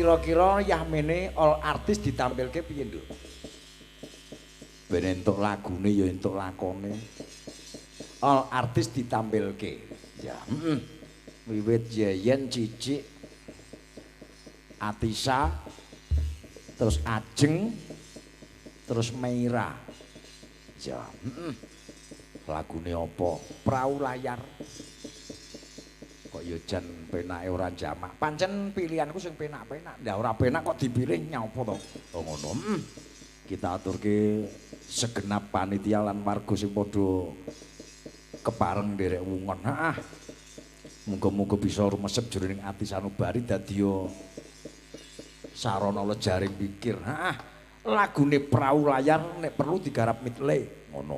[SPEAKER 1] Kira-kira yamene all artis ditampilke piye, Nduk? Ben entuk lagune ya entuk lakone. All artis ditampilke. Ya, wiwit Yeyen, Cicik, Atisa, terus Ajeng, terus Meira. Ya, lagune apa? Prau layar. Kok ya jan penake ora jamak. Pancen pilihanku sing penak-penak. Lah ora penak kok dipilih nyapa to? Oh ngono. Kita aturke segenap panitia lan warga sing padha kepareng nderek wungon. Heeh. Muga-muga bisa rumesep jroning ati sanubari dadi sarana lejaring pikir. Heeh. Lagune Prau Layar nek perlu digarap midle. Ngono.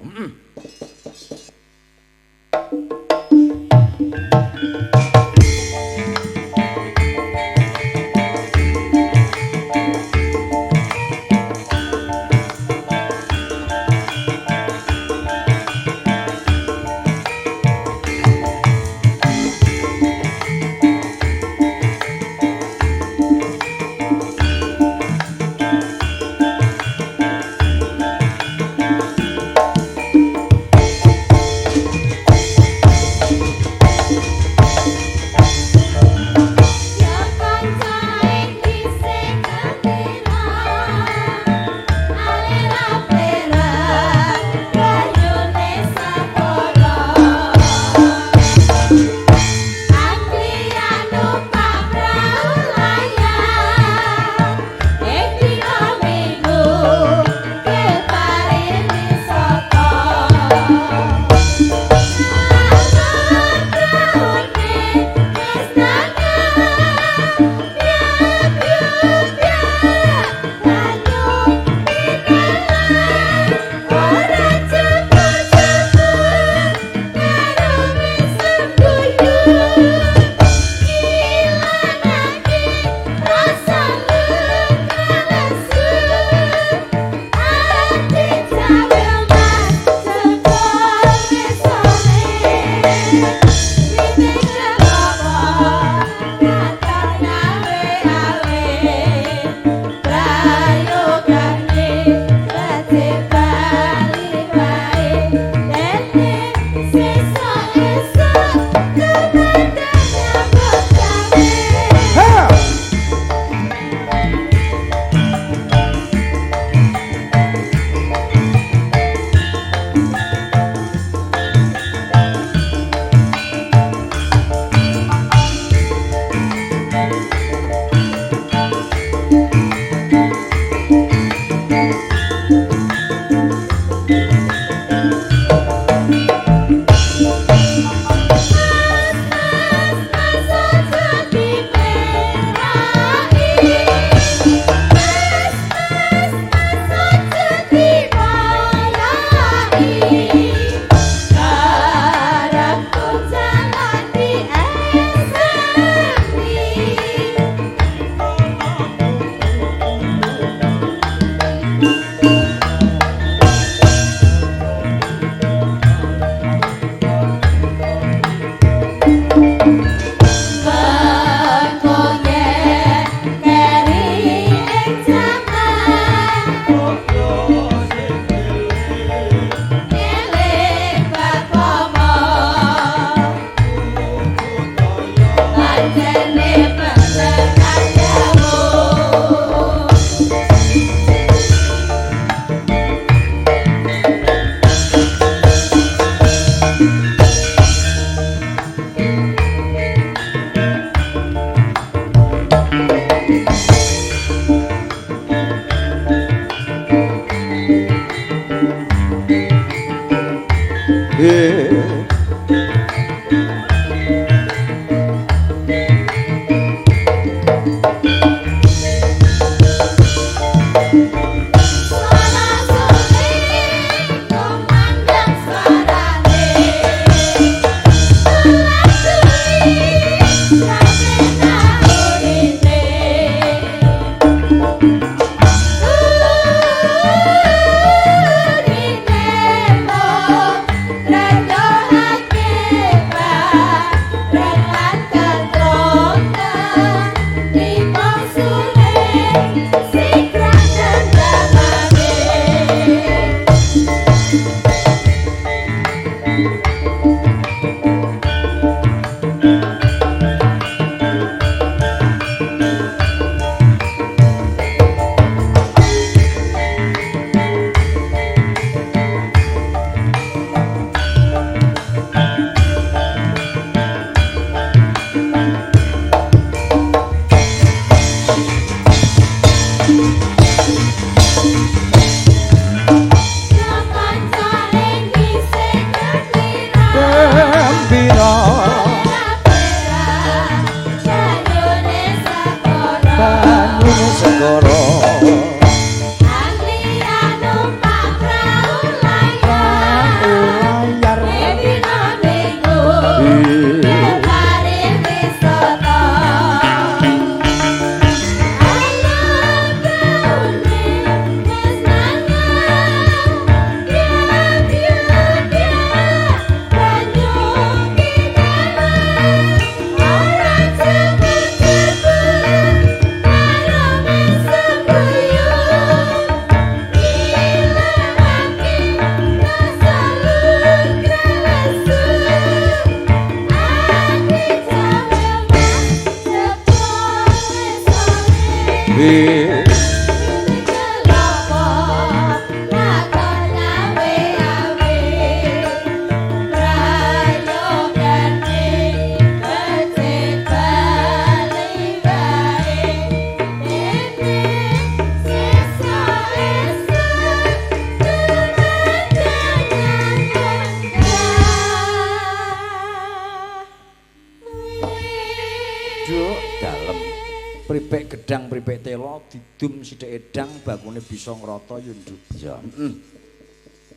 [SPEAKER 1] Pripek gedang pripek telo didum sithik edang bakune bisa ngrata yo nduk. Ya.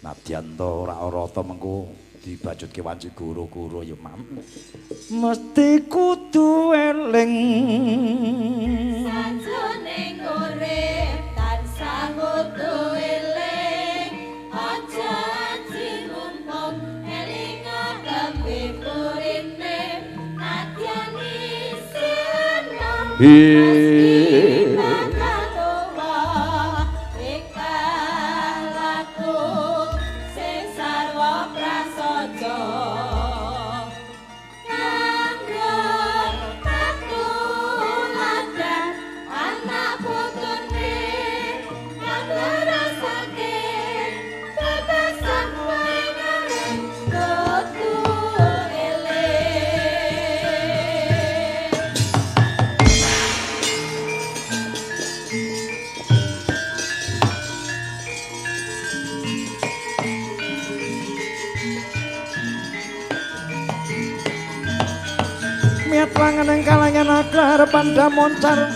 [SPEAKER 1] Nadyan to ora rata mengko dibajutke wanci guru-guru ya mam. Mesti kudu eling
[SPEAKER 2] sajroning urip tansah kudu eling aja cimumpung eling kabeh purine nadyan
[SPEAKER 1] miat wangen ing kalangan agar pandha moncar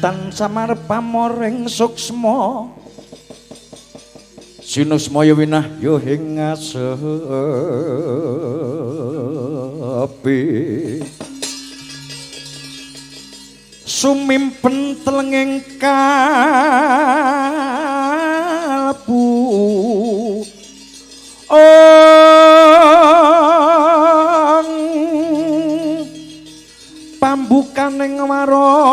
[SPEAKER 1] tan samar pamoring suksma sinusmaya winah yo ing ngasepi sumimpen telenging kalbu pambukaning warana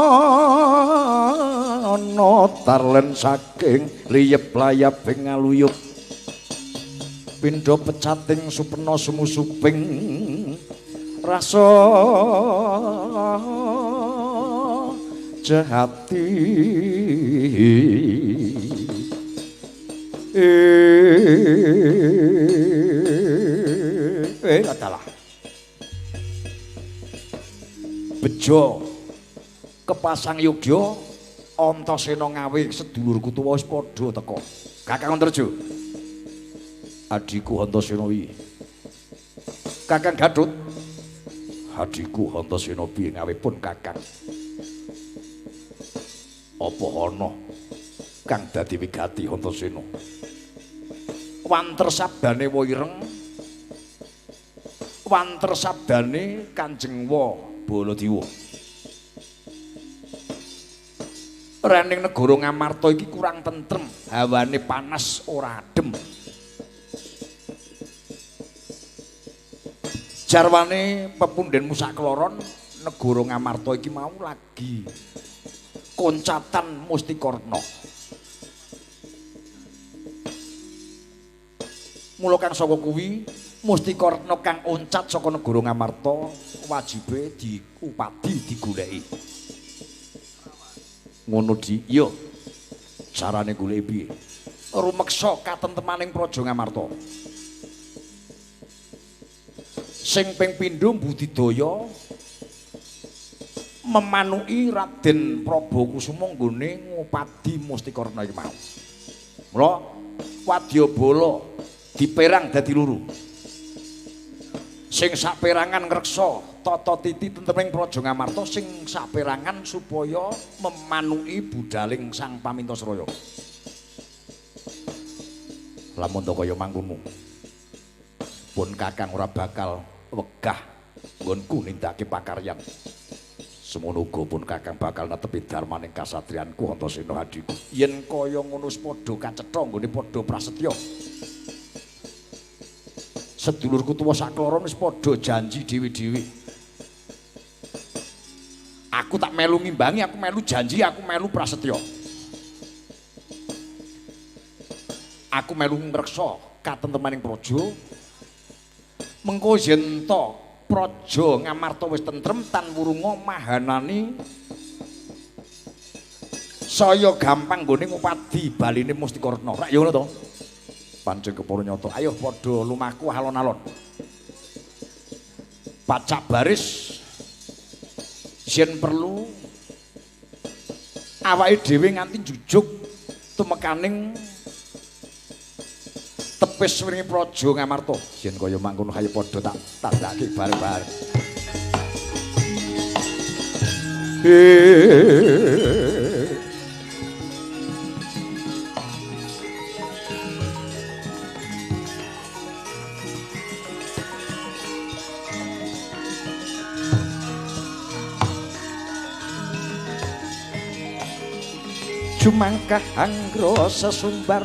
[SPEAKER 1] tarlen saking liyep-layap ing aluyup pindha pecating supena sumusuping rasa jahati adalah bejo kepasang Yogya Antasena ngawe sedulurku tuwa wis padha teka Kakang Antarja Adiku Antasena wi. Kakang Gatut. Adiku Antasena piye ngawipun Kakang? Apa ana kang dadi wigati Antasena? Wanter sabdane Waireng. Wanter sabdane Kanjeng Baladewa. Rening negara Ngamarta iki kurang tentrem, hawane panas ora adem. Jarwane pepundhenmu sakloron negara Ngamarta iki mau lagi koncatan Mustikarna. Mula kang saka kuwi Mustikarna kang oncat saka negara Ngamarta wajibe diupadi digoleki. Ngono di iya carane golek piye rumeksa katentemaning praja Ngamarta sing ping pindho Budidaya memanuki Raden Prabakusuma nggone ngupadi Mustikarna iki mau. Mula Wadyabala diperang dadi loro. Sing saperangan ngreksa tata titi tentreming praja Ngamarta, sing saperangan supaya memanuki budaling Sang Pamintasraya. Lamun to kaya mangkono, pun Kakang ora bakal wegah nggonku nindakake pakaryan. Semono uga pun Kakang bakal netepi darmaning kasatriyanku Antasena adiku. Yen kaya ngono wis padha kacetha nggone padha prasetya. Sedulurku tuwa sakloron wis padha janji dhewe-dhewe. Aku tak melu ngimbangi, aku melu janji, aku melu prasetya. Aku melu ngreksa katentemaning praja. Mengko yen ta praja Ngamarta wis tentrem tan wurunga mahanani saya gampang nggone ngupadi baline Mustikarna. Rak ya ngono to. Pancen kepara nyata. Ayo padha lumaku alon-alon. Pacak baris yen perlu awake dhewe nganti jujuk tumekaning tepis wiringi praja Ngamarta. Yen kaya mangkono ayo padha tak tandake bareng-bareng. Jumangkah anggro sesumbar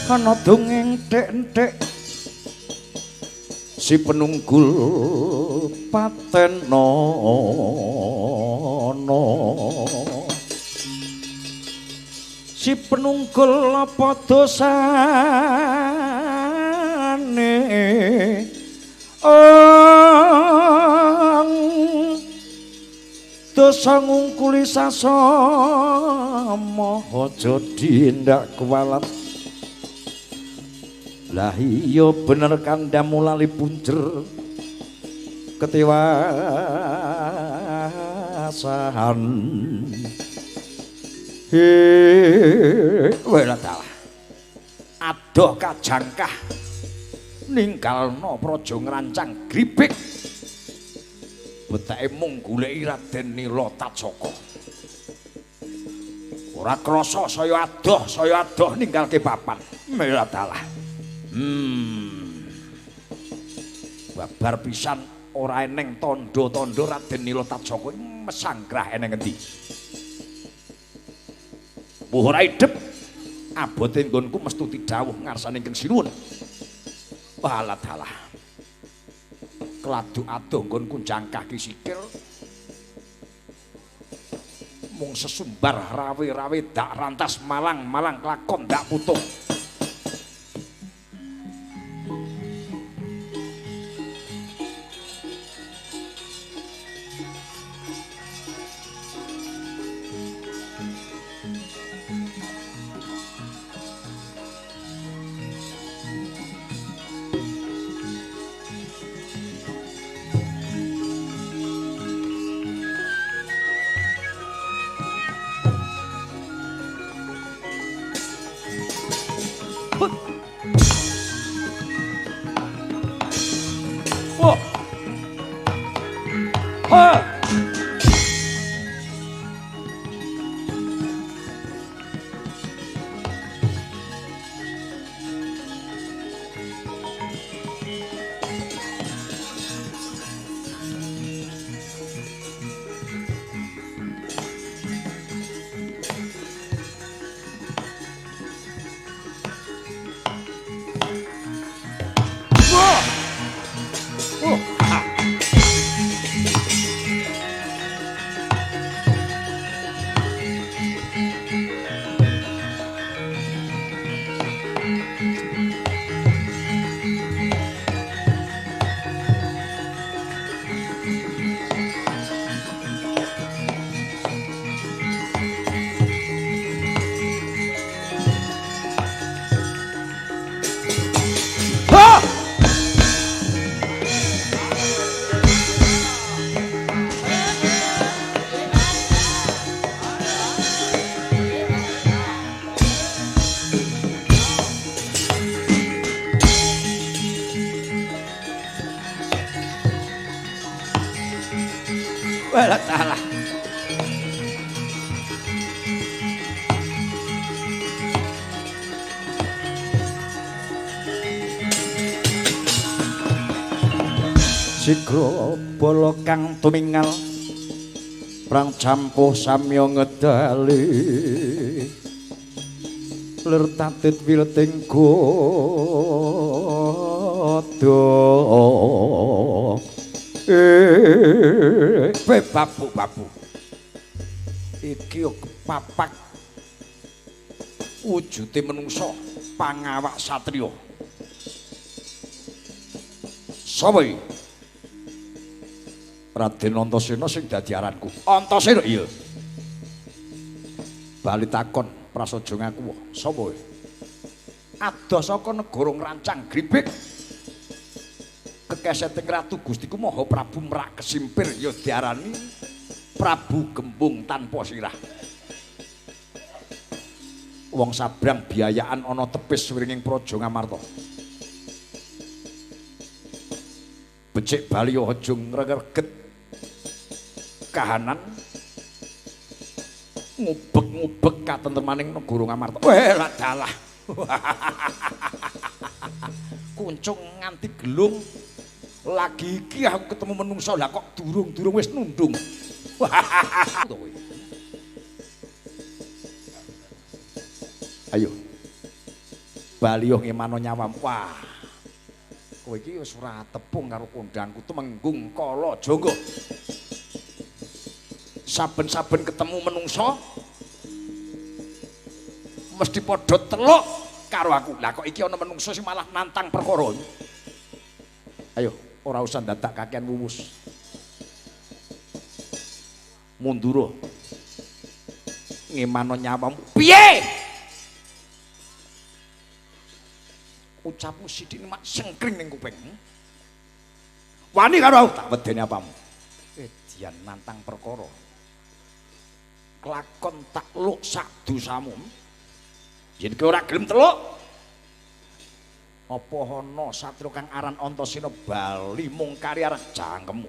[SPEAKER 1] ana dongeng entek-entek si penunggul patenono si penunggul apa dosane dosa ngungkuli sasama aja dindak kuwalat. Lah iya bener kandamu lali punjer ketewasan. Wela dalah. Adoh kajangkah ninggalno praja ngrancang gribik. Betake mung goleki Raden Nila Tatsaka. Ora krasa saya adoh ninggalke papan. Wela dalah. Babar pisan ora eneng tandha-tandha Raden Nila Tatsaka mesanggrah eneng endi. Ora idep abote nggonku mestuti dawuh ngarsane Kang Sinuwun. Walah dalah. Keladuk adoh nggonku jangkah ki sikil. Mung sesumbar rawe-rawe dak rantas malang-malang kelakon dak putuh. Walah salah. Sigra bala kang tumingal prang campuh samya ngedali lir tatit wilting godho babu iki yo kepapak wujude menungsa pangawak satriya. Sapa iki? Raden Antasena sing dadi aranku. Antasena iya. Bali takon prasaja ngaku. Sapa kowe? Adoh saka negara ngrancang gribik. Kekeseting Ratu Gustiku Maha Prabu Merak Kesimpir ya diarani Prabu Gembung tanpa sirah. Wong sabrang biayaan ana tepis wiringing praja Ngamarta. Becik bali aja ngreget kahanan ngubek-ngubek katentremaning negara Ngamarta. Wah, dalah. Kuncung nganti gelung. Lagi iki aku ketemu menungsa lah kok durung-durung wis nundung. Ayo. Baliyo ngemano nyawam. Wah. Kowe iki wis ora tepung karo kondangku Temenggung Kala Jangga. Saben-saben ketemu menungso mesti padha teluk karo aku. Lah kok iki ana menungso sing malah nantang perkara. Ayo, ora usah dadak kakean wuwus. Mundura. Ngemano nyawam. Piye? Ucapmu sithik mak sengkring ning kuping. Wani karo aku tak wedeni apamu. Edian nantang perkara. Kelakon takluk sak dosamu. Yen kowe ora gelem teluk, apa ana satru kang aran Antasena bali mungkari arah jangkemmu.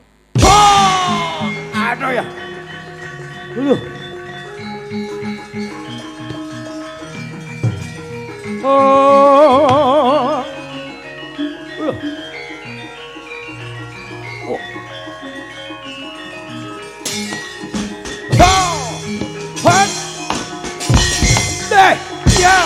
[SPEAKER 1] Aduh ya. Lho. Oh. Oh. What? Ya.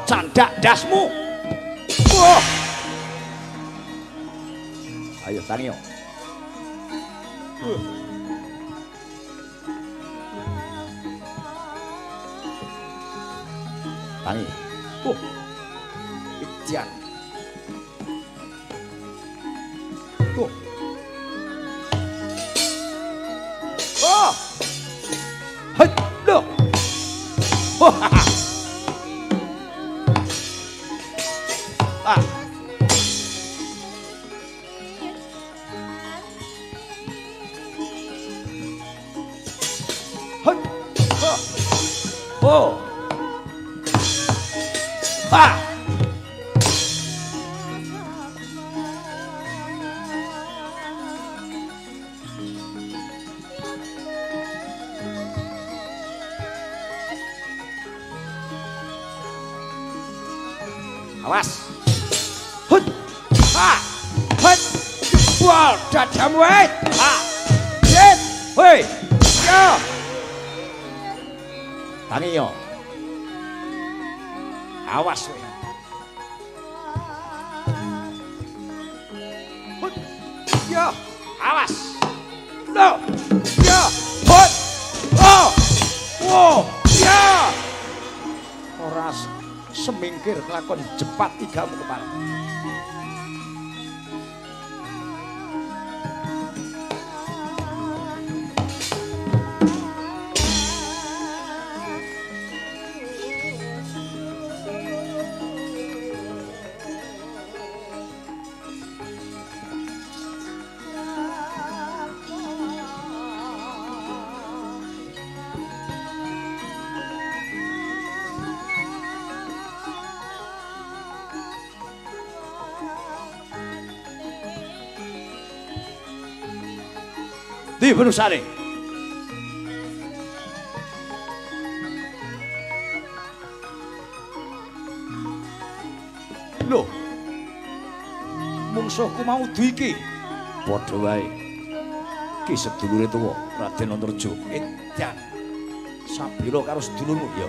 [SPEAKER 1] Candak dasmu. Wah. Ayo tangi yo. Tangi. Ijan. Tuh. Oh. Hai, loh. Wah. Ah. Hut. Oh. Ah. Awas. Jebol dadamu weh. Sit. Hoi. Yo. Tangi yo. Awas weh. Yo. Awas. Lo. Yo. Hoi. Oh. Wow. Yo. Ora semingkir kelakon jepat tigamu kepala. Di Benusari. Loh. Mungsuhku mau duiki. Padha wae. Ki sedulure tuwa, Raden Antarja. Edan. Sabira karo sedulurmu ya.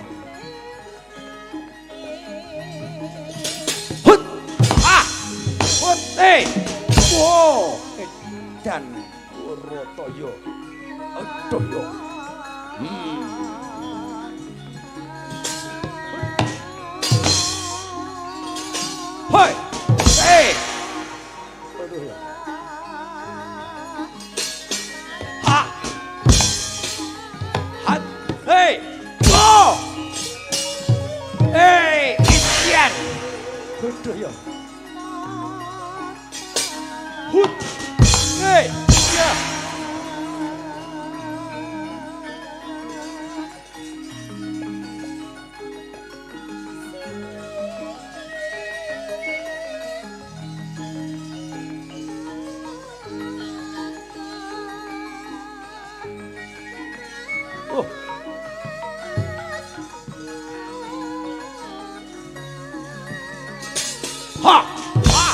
[SPEAKER 1] Hut. Ah. Hut. Wow. Edan. Rotaya. Aduh yo. Hoi. Aduh ya. Hut. Hey, ya. Oh. Ha! Ha!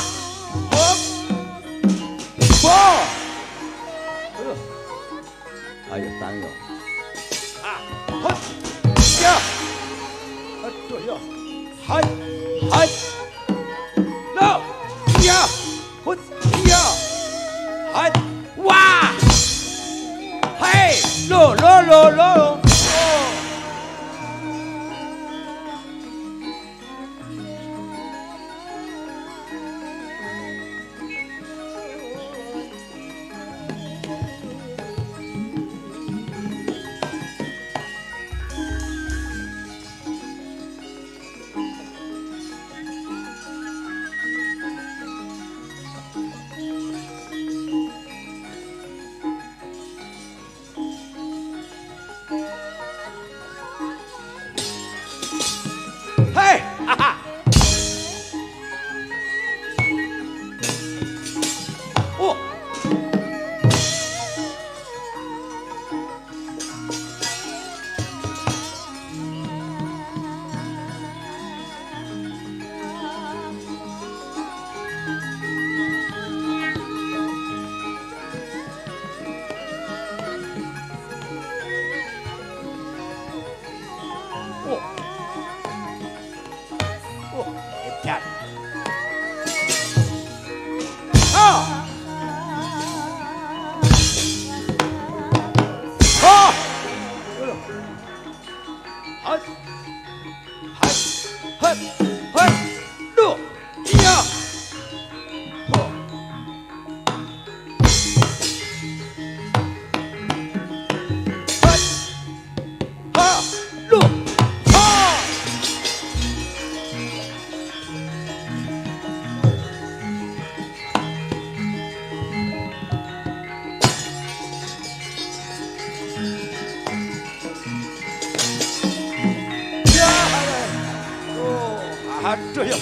[SPEAKER 1] Hop! Bo! Ayo tangi. Ah! Hop! Ya! Aduh ya. Hai! Hai! No! Ya! Hut! Ya! Hai! Wah! Hey! Lo! Oh! Hey! Aha! Oh! Oh, edan. Ah! Oh! Hai. Hai. Hai. Hai. Duh. Iya. Oh. Hai. Ha. Duh. Ha. Ya. Oh, aduh ya.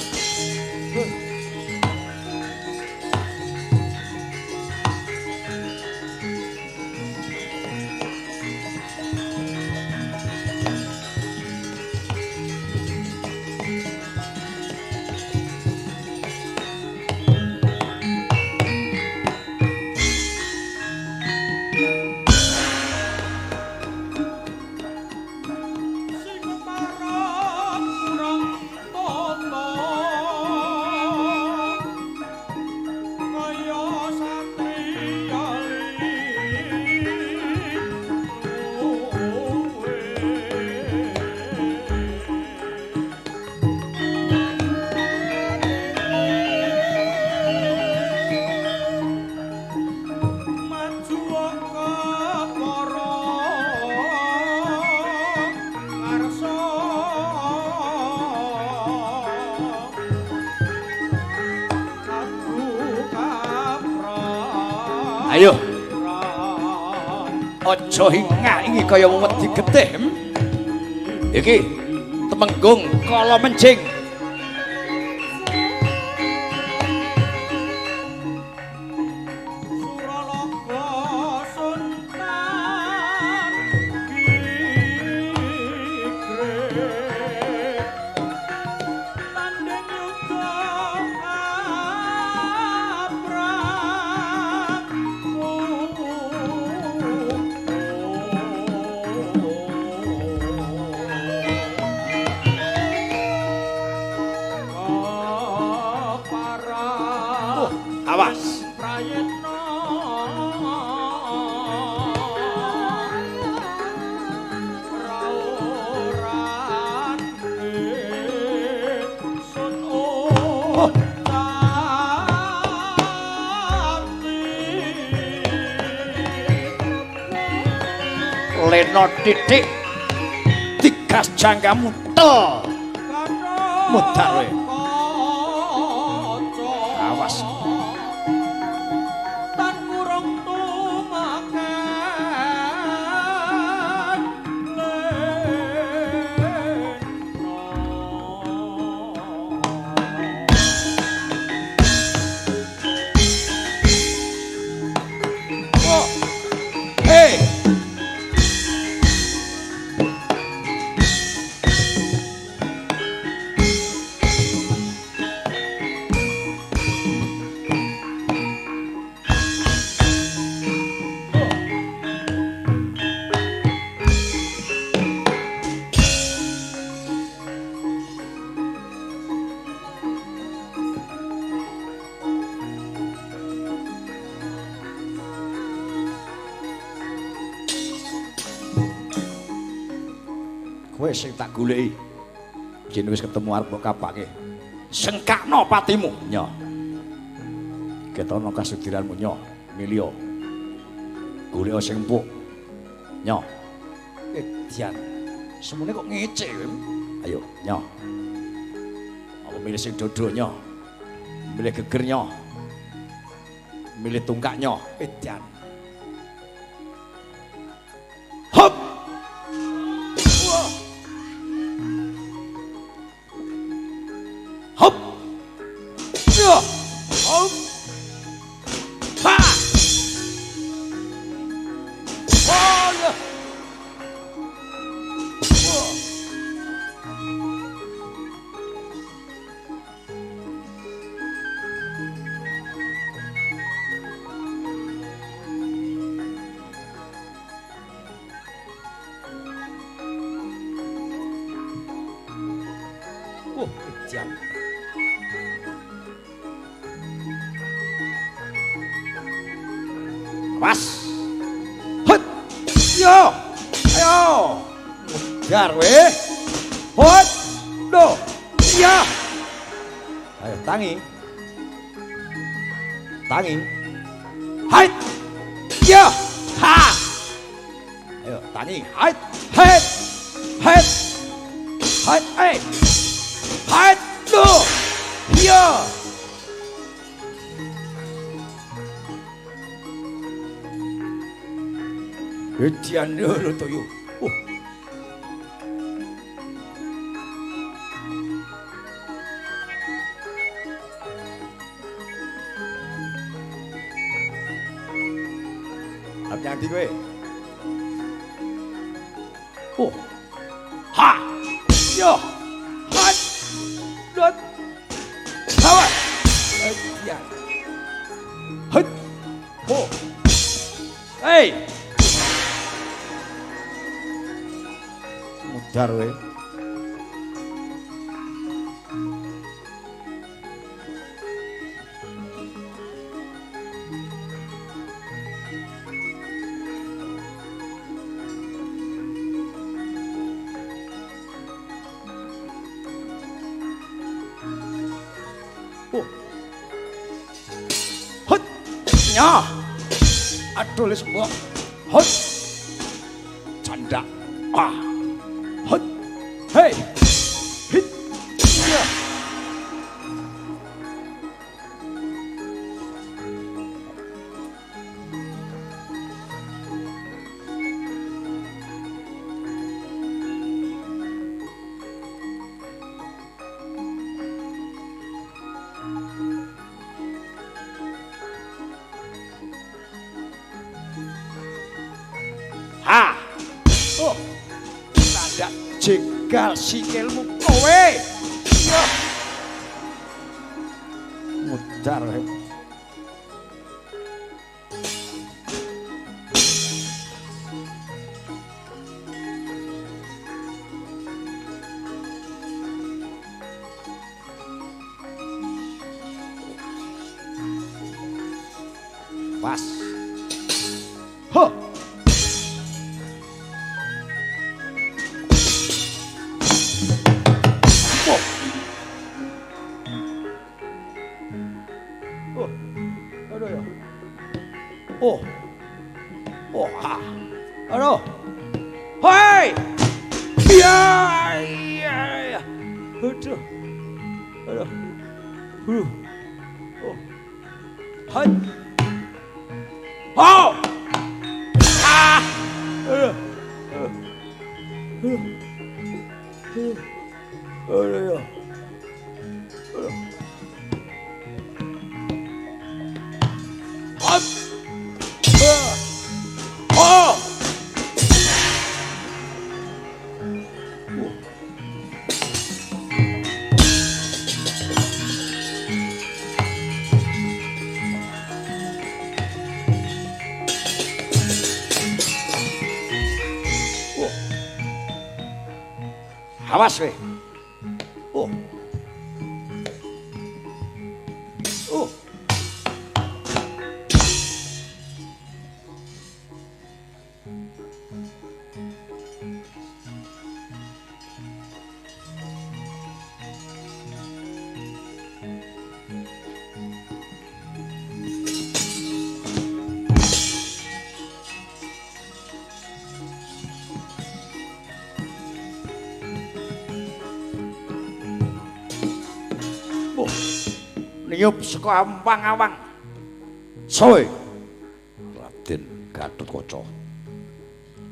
[SPEAKER 1] Ayo. Aja hinga-ingi kaya wedi getih. Iki Temenggung Kala Menjing. Awas. Leno titik tigas jangka mutel mudar we kowe sing tak goleki. Yen wis ketemu arep mbok kapake. Sengkakno patimu, Nyo. Ketono kasudiranmu, Nyo. Milio. Golek sing empuk. Nyo. Dian. Semune kok ngece kowe. Ayo, Nyo. Apa milih sing dodo, Nyo? Milih geger, Nyo. Milih tungkak, Nyo. Dian. Hop. Wah. Hop. Ya. Hop. Ha. Oh, ya. Wah. Jam. Pas. Hut. Yo. Ayo. Mudar weh. Hut. Do. Ya. Ayo tangi. Tangi. Hai. Ya. Ha. Ayo tangi. Hai. Hai. Hai. Hai. Hai. Hai. Do. Ya. Edian dulu tuh yuk. Hati-hati gue. Ha. Yo. Hat. Dot. Hawa. Edian. Hut. Hey. Mudar we. Hut. Nya. Aduh les mbok. Hut. Canda. Ah. Hut. Hey. Hit. Ya. Ha. Oh. Tanda jegal sikilmu kowe. Ya. Mudar we. Pas. Ho. Aduh ya. Oh. Oh, ah. Aduh. Hei. Ya, ya, ya. Aduh. Aduh. Oh. Hai. Oh. Ah. Aduh. Aduh ya. Hop. Oh. Awas we. Oh. Oh. niup saka ampang-awang. Soe. Raden Gatotkaca.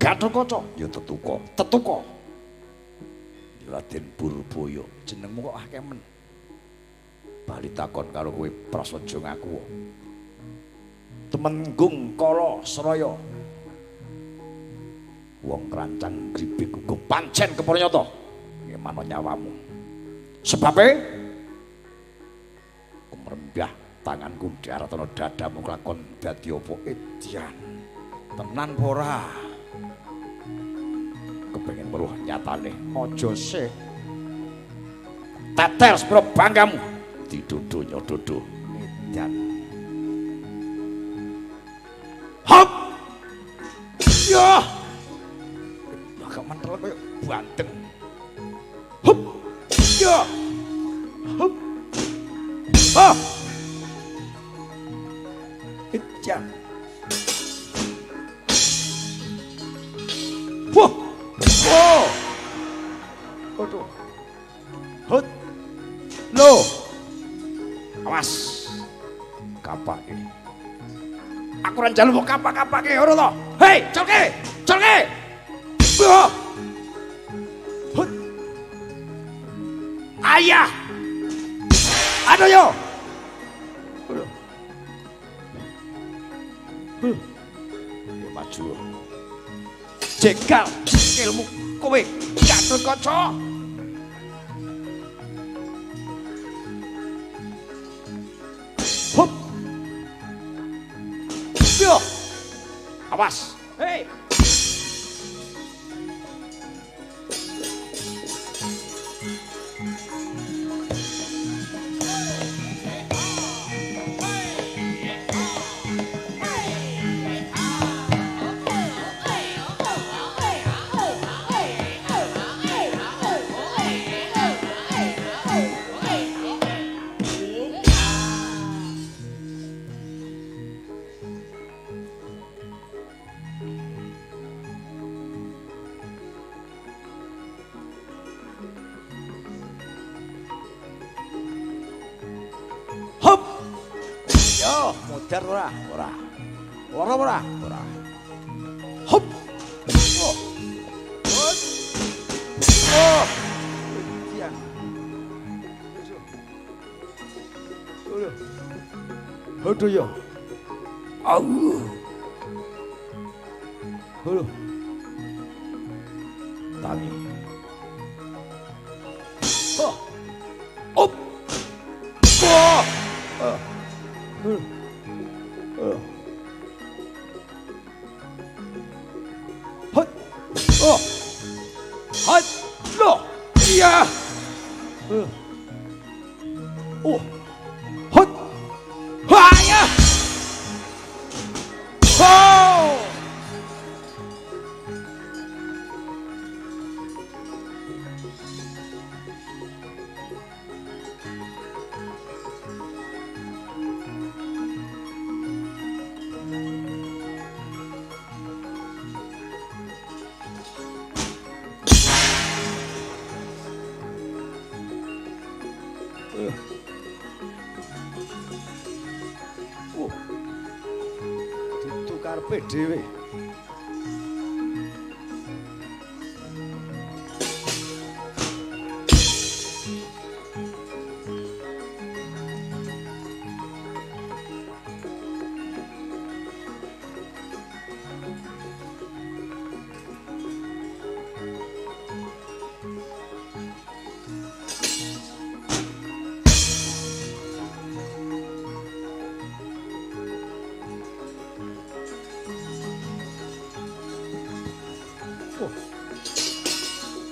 [SPEAKER 1] Gatotkaca ya tetuka. Raden Purbaya, jenengmu kok akeh men. Bali takon karo kowe prasaja ngaku. Temenggung Kala Sraya. Wong krancang gribik uga pancen kepranyata. Ngemana nyawamu. Sebabe kumrembah tanganku diaratana dadamu kelakon dadi apa edian. Tenan apa ora? Kepengin weruh nyatane aja sik. Tetel sepro banggamu diduduh nyododo edan. Hop! Ya! Agak mantel koyo banteng. Hop! Ya! Hop! Ah! Edan. Wah! Oh! Aduh. Hut. Lo. Awas. Kapake. Aku ora njaluk kapak-kapake ora to. Hei, colke. Colke. Wah. Hut. Ayah. Aduh yo. Aduh. Maju. Jegal ilmu kowe Gatotkaca. Hop. Yo. Awas. Hei. Mudar ora? Ora. Hop. Oh. Hop. Oh. Iya. Aduh ya. Aduh. Tangi. Oh. Hop. Oh. Hot. Oh. Hot. Lo. Iya. Oh. Hot. Haya. Oh. Karepe dhewe.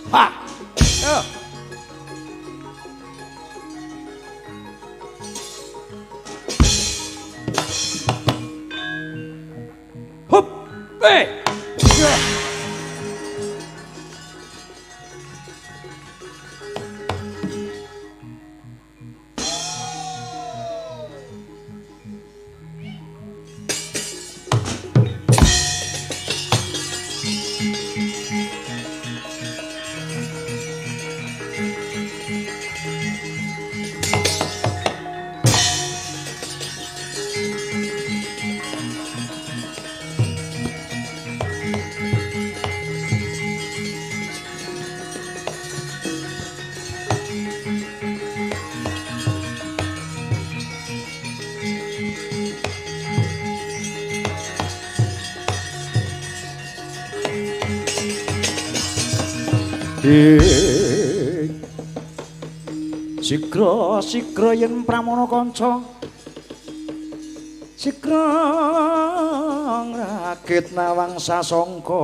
[SPEAKER 1] Ha! Ya. Hop! Ya. Sigra yen pramana kanca sigra ngrakit nawang sasangka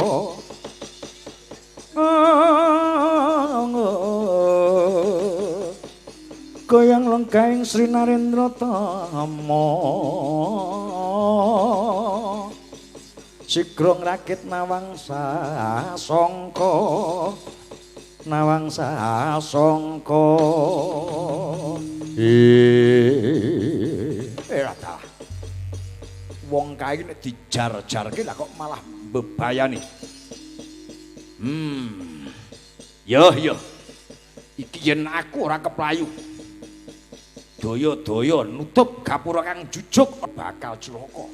[SPEAKER 1] goyang lengkaing Sri Narendra Tama sigra ngrakit nawang sasangka nawang sasangka rata wong kae nek dijar-jarke lah kok malah bebayani yo iki yen aku ora keplayu daya-daya nutup gapura kang jujuk bakal cilaka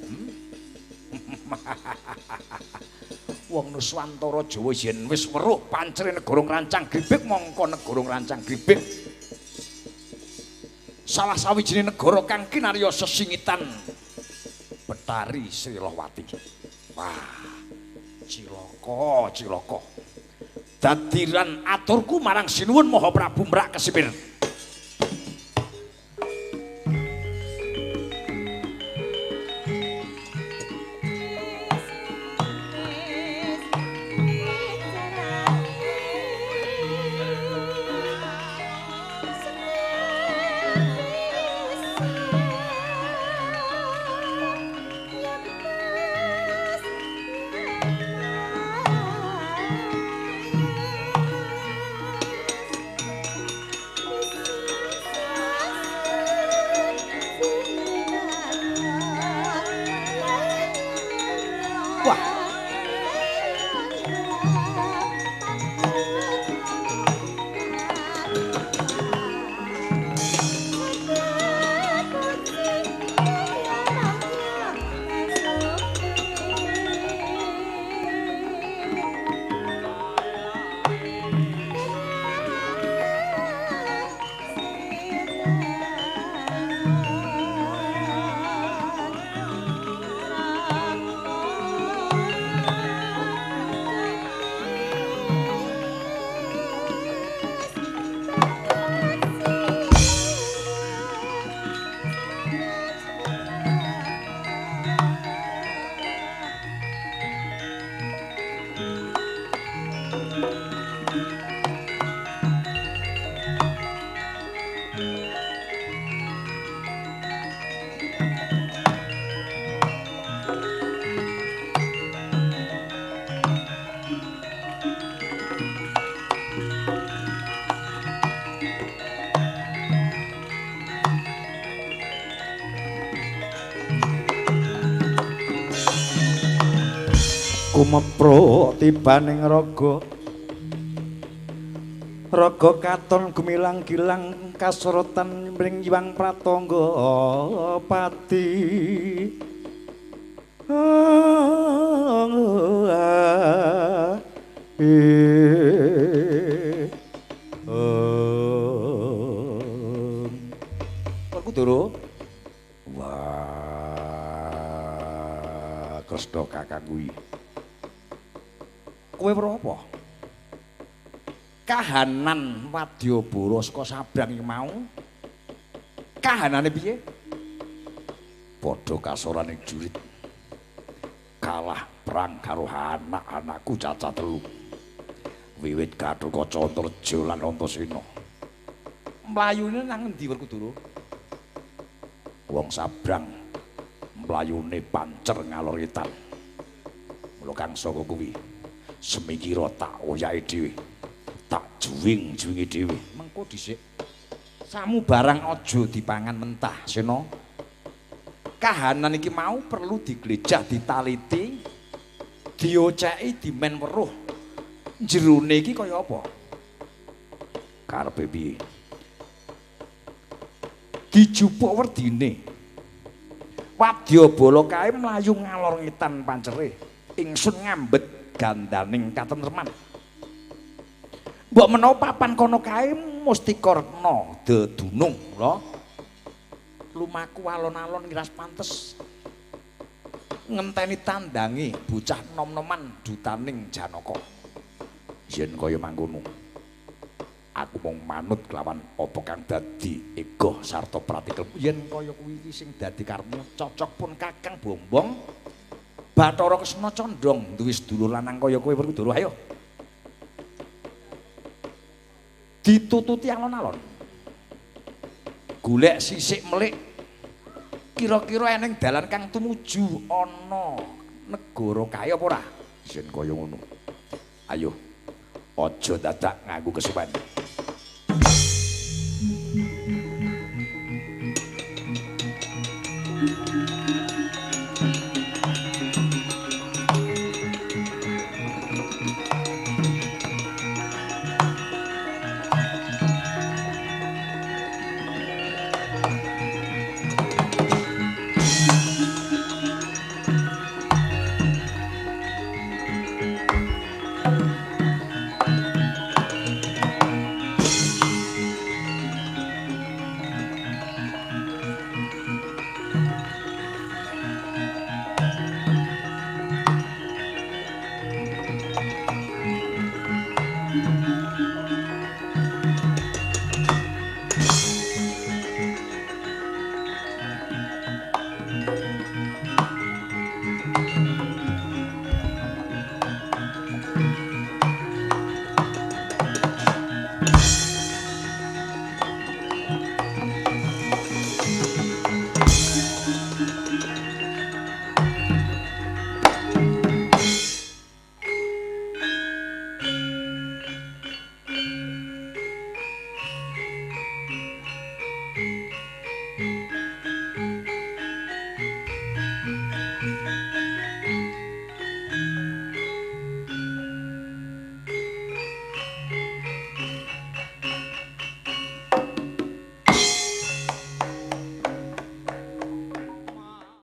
[SPEAKER 1] wong Nuswantara Jawa yen wis weruh pancere negara Ngrancang Gribik mongko negara Ngrancang Gribik salah sawijining negara kang kinarya sesingitan Betari Srilowati. Wah, cilaka. Dadiran aturku marang Sinuwun Maha Prabu Mrak Kesipir. Kumepro tibaning raga katon gumilang-gilang kasorotan mring Hyang Pratangga Pati Werkudara wah Kresna kakang kuwi kowe weruh apa? Kahanan Wadyabara saka Sabrang iki mau. Kahanane piye? Padha kasorane jurit. Kalah perang karo anak-anakku caca telu. Wiwit Gatotkaca Antareja lan Antasena. Mlayune nang endi Werkudara? Wong Sabrang mlayune pancer ngalor etan. Mula kang saka kuwi semikira tak oyahe dhewe tak juwing-juwingi dhewe mengko dhisik samu barang aja dipangan mentah Sena kahanan iki mau perlu diglejah ditaliti dioceki dimen weruh jerone iki kaya apa karepe piye dijupuk werdine Wadyabala kae mlayu ngalor ngetan pancere ingsun ngambet gandaning katentreman. Mbok menawa papan kono kae Mustikarna dedunung lho. Lumaku alon-alon ngiras pantes. Ngenteni tandangi bocah nom-noman dutaning Janaka. Yen kaya mangkono, mung manut kelawan apa kang dadi ego sarta pratikel yen kaya kuwi iki sing dadi karepmu cocok pun Kakang Bombong Bathara Kresna condong duwe sedulur lanang kaya kowe Werkudara ayo ditututi alon-alon golek sisik melik kira-kira eneng dalan kang tumuju ana negara kaya apa ora yen kaya ngono ayo aja dadak nganggo kesuwen